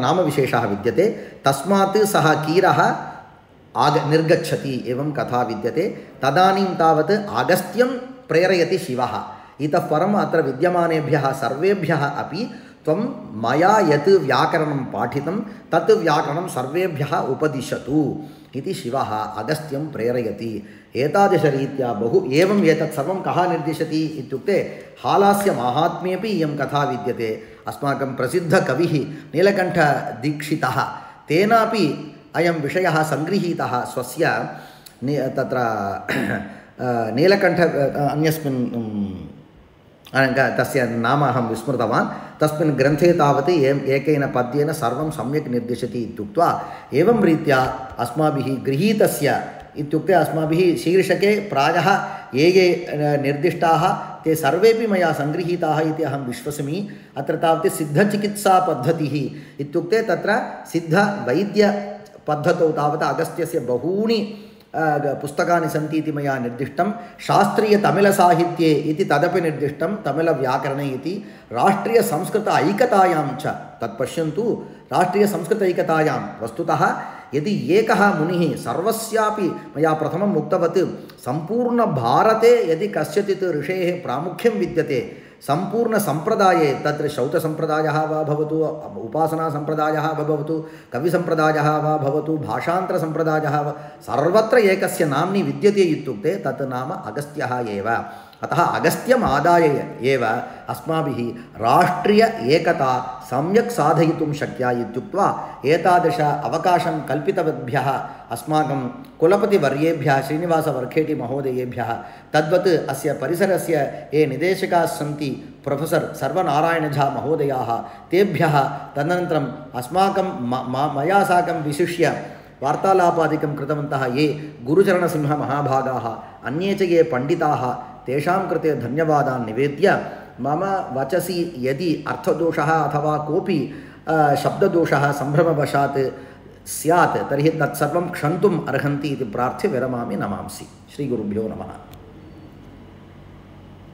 नामविशेषः विद्यते। तस्मात् सः कीरः निर्गच्छति एवं कथा विद्यते। तदानीं तावत् अगस्त्यं प्रेरयति शिवः। इतः परम् अत्र विद्यमानेभ्यः सर्वेभ्यः अपि त्वं मया यत् व्याकरणं पाठितं तत् व्याकरणं सर्वेभ्यः उपदिशतु इति शिवः अगस्त्यं प्रेरयति। एतादृशरीत्या बहु एवम् एतत् सर्वं कः निर्दिशति इत्युक्ते हालास्यमाहात्म्येपि इयं कथा विद्यते। अस्माकं प्रसिद्धकविः नीलकण्ठदीक्षितः तेनापि अयं विषयः सङ्गृहीतः स्वस्य तत्र नीलकण्ठ अन्यस्मिन् तस्य नाम अहं विस्मृतवान्। तस्मिन् ग्रन्थे तावत् एकेन पद्येन सर्वं सम्यक् निर्दिशति इत्युक्त्वा एवं रीत्या अस्माभिः गृहीतस्य इत्युक्ते अस्माभिः शीर्षके प्रायः ये निर्दिष्टाः ते सर्वेपि मया सङ्गृहीताः इति अहं विश्वसामि। अत्र तावत् सिद्धचिकित्सापद्धतिः इत्युक्ते तत्र सिद्धवैद्यपद्धतौ तावत् अगस्त्यस्य बहूनि पुस्तकानि सन्ति इति मया निर्दिष्टं। शास्त्रीयतमिळसाहित्ये इति तदपि निर्दिष्टं, तमिळव्याकरणे इति। राष्ट्रीयसंस्कृत ऐकतायां च तत् पश्यन्तु, राष्ट्रीयसंस्कृत ऐकतायां वस्तुतः यदि एकः मुनिः सर्वस्यापि मया प्रथमम् उक्तवत् सम्पूर्णभारते यदि कस्यचित् ऋषेः प्रामुख्यं विद्यते सम्पूर्णसम्प्रदाये तत्र श्रौतसम्प्रदायः वा भवतु उपासनासम्प्रदायः वा भवतु कविसम्प्रदायः वा भवतु भाषान्तरसम्प्रदायः वा सर्वत्र एकस्य नाम्नि विद्यते इत्युक्ते तत् नाम अगस्त्यः एव अतः अगस्त्यम् आदाय एव अस्माभिः राष्ट्रिय एकता सम्यक् साधयितुं शक्या इत्युक्त्वा एतादृश अवकाशं कल्पितवद्भ्यः अस्माकं कुलपतिवर्येभ्यः श्रीनिवासवर्खेटि महोदयेभ्यः तद्वत् अस्य परिसरस्य ये निदेशकाः सन्ति प्रोफेसर् सर्वनारायणझा महोदयाः तेभ्यः तदनन्तरम् अस्माकं मया साकं विशिष्य वार्तालापादिकं कृतवन्तः ये गुरुचरणसिंहमहाभागाः अन्ये च ये पण्डिताः तेषां कृते धन्यवादान् निवेद्य मम वचसि यदि अर्थदोषः अथवा कोऽपि शब्ददोषः सम्भ्रमवशात् स्यात् तर्हि तत्सर्वं क्षन्तुम् अर्हन्ति इति प्रार्थ्य विरमामि नमांसि श्रीगुरुभ्यो नमः।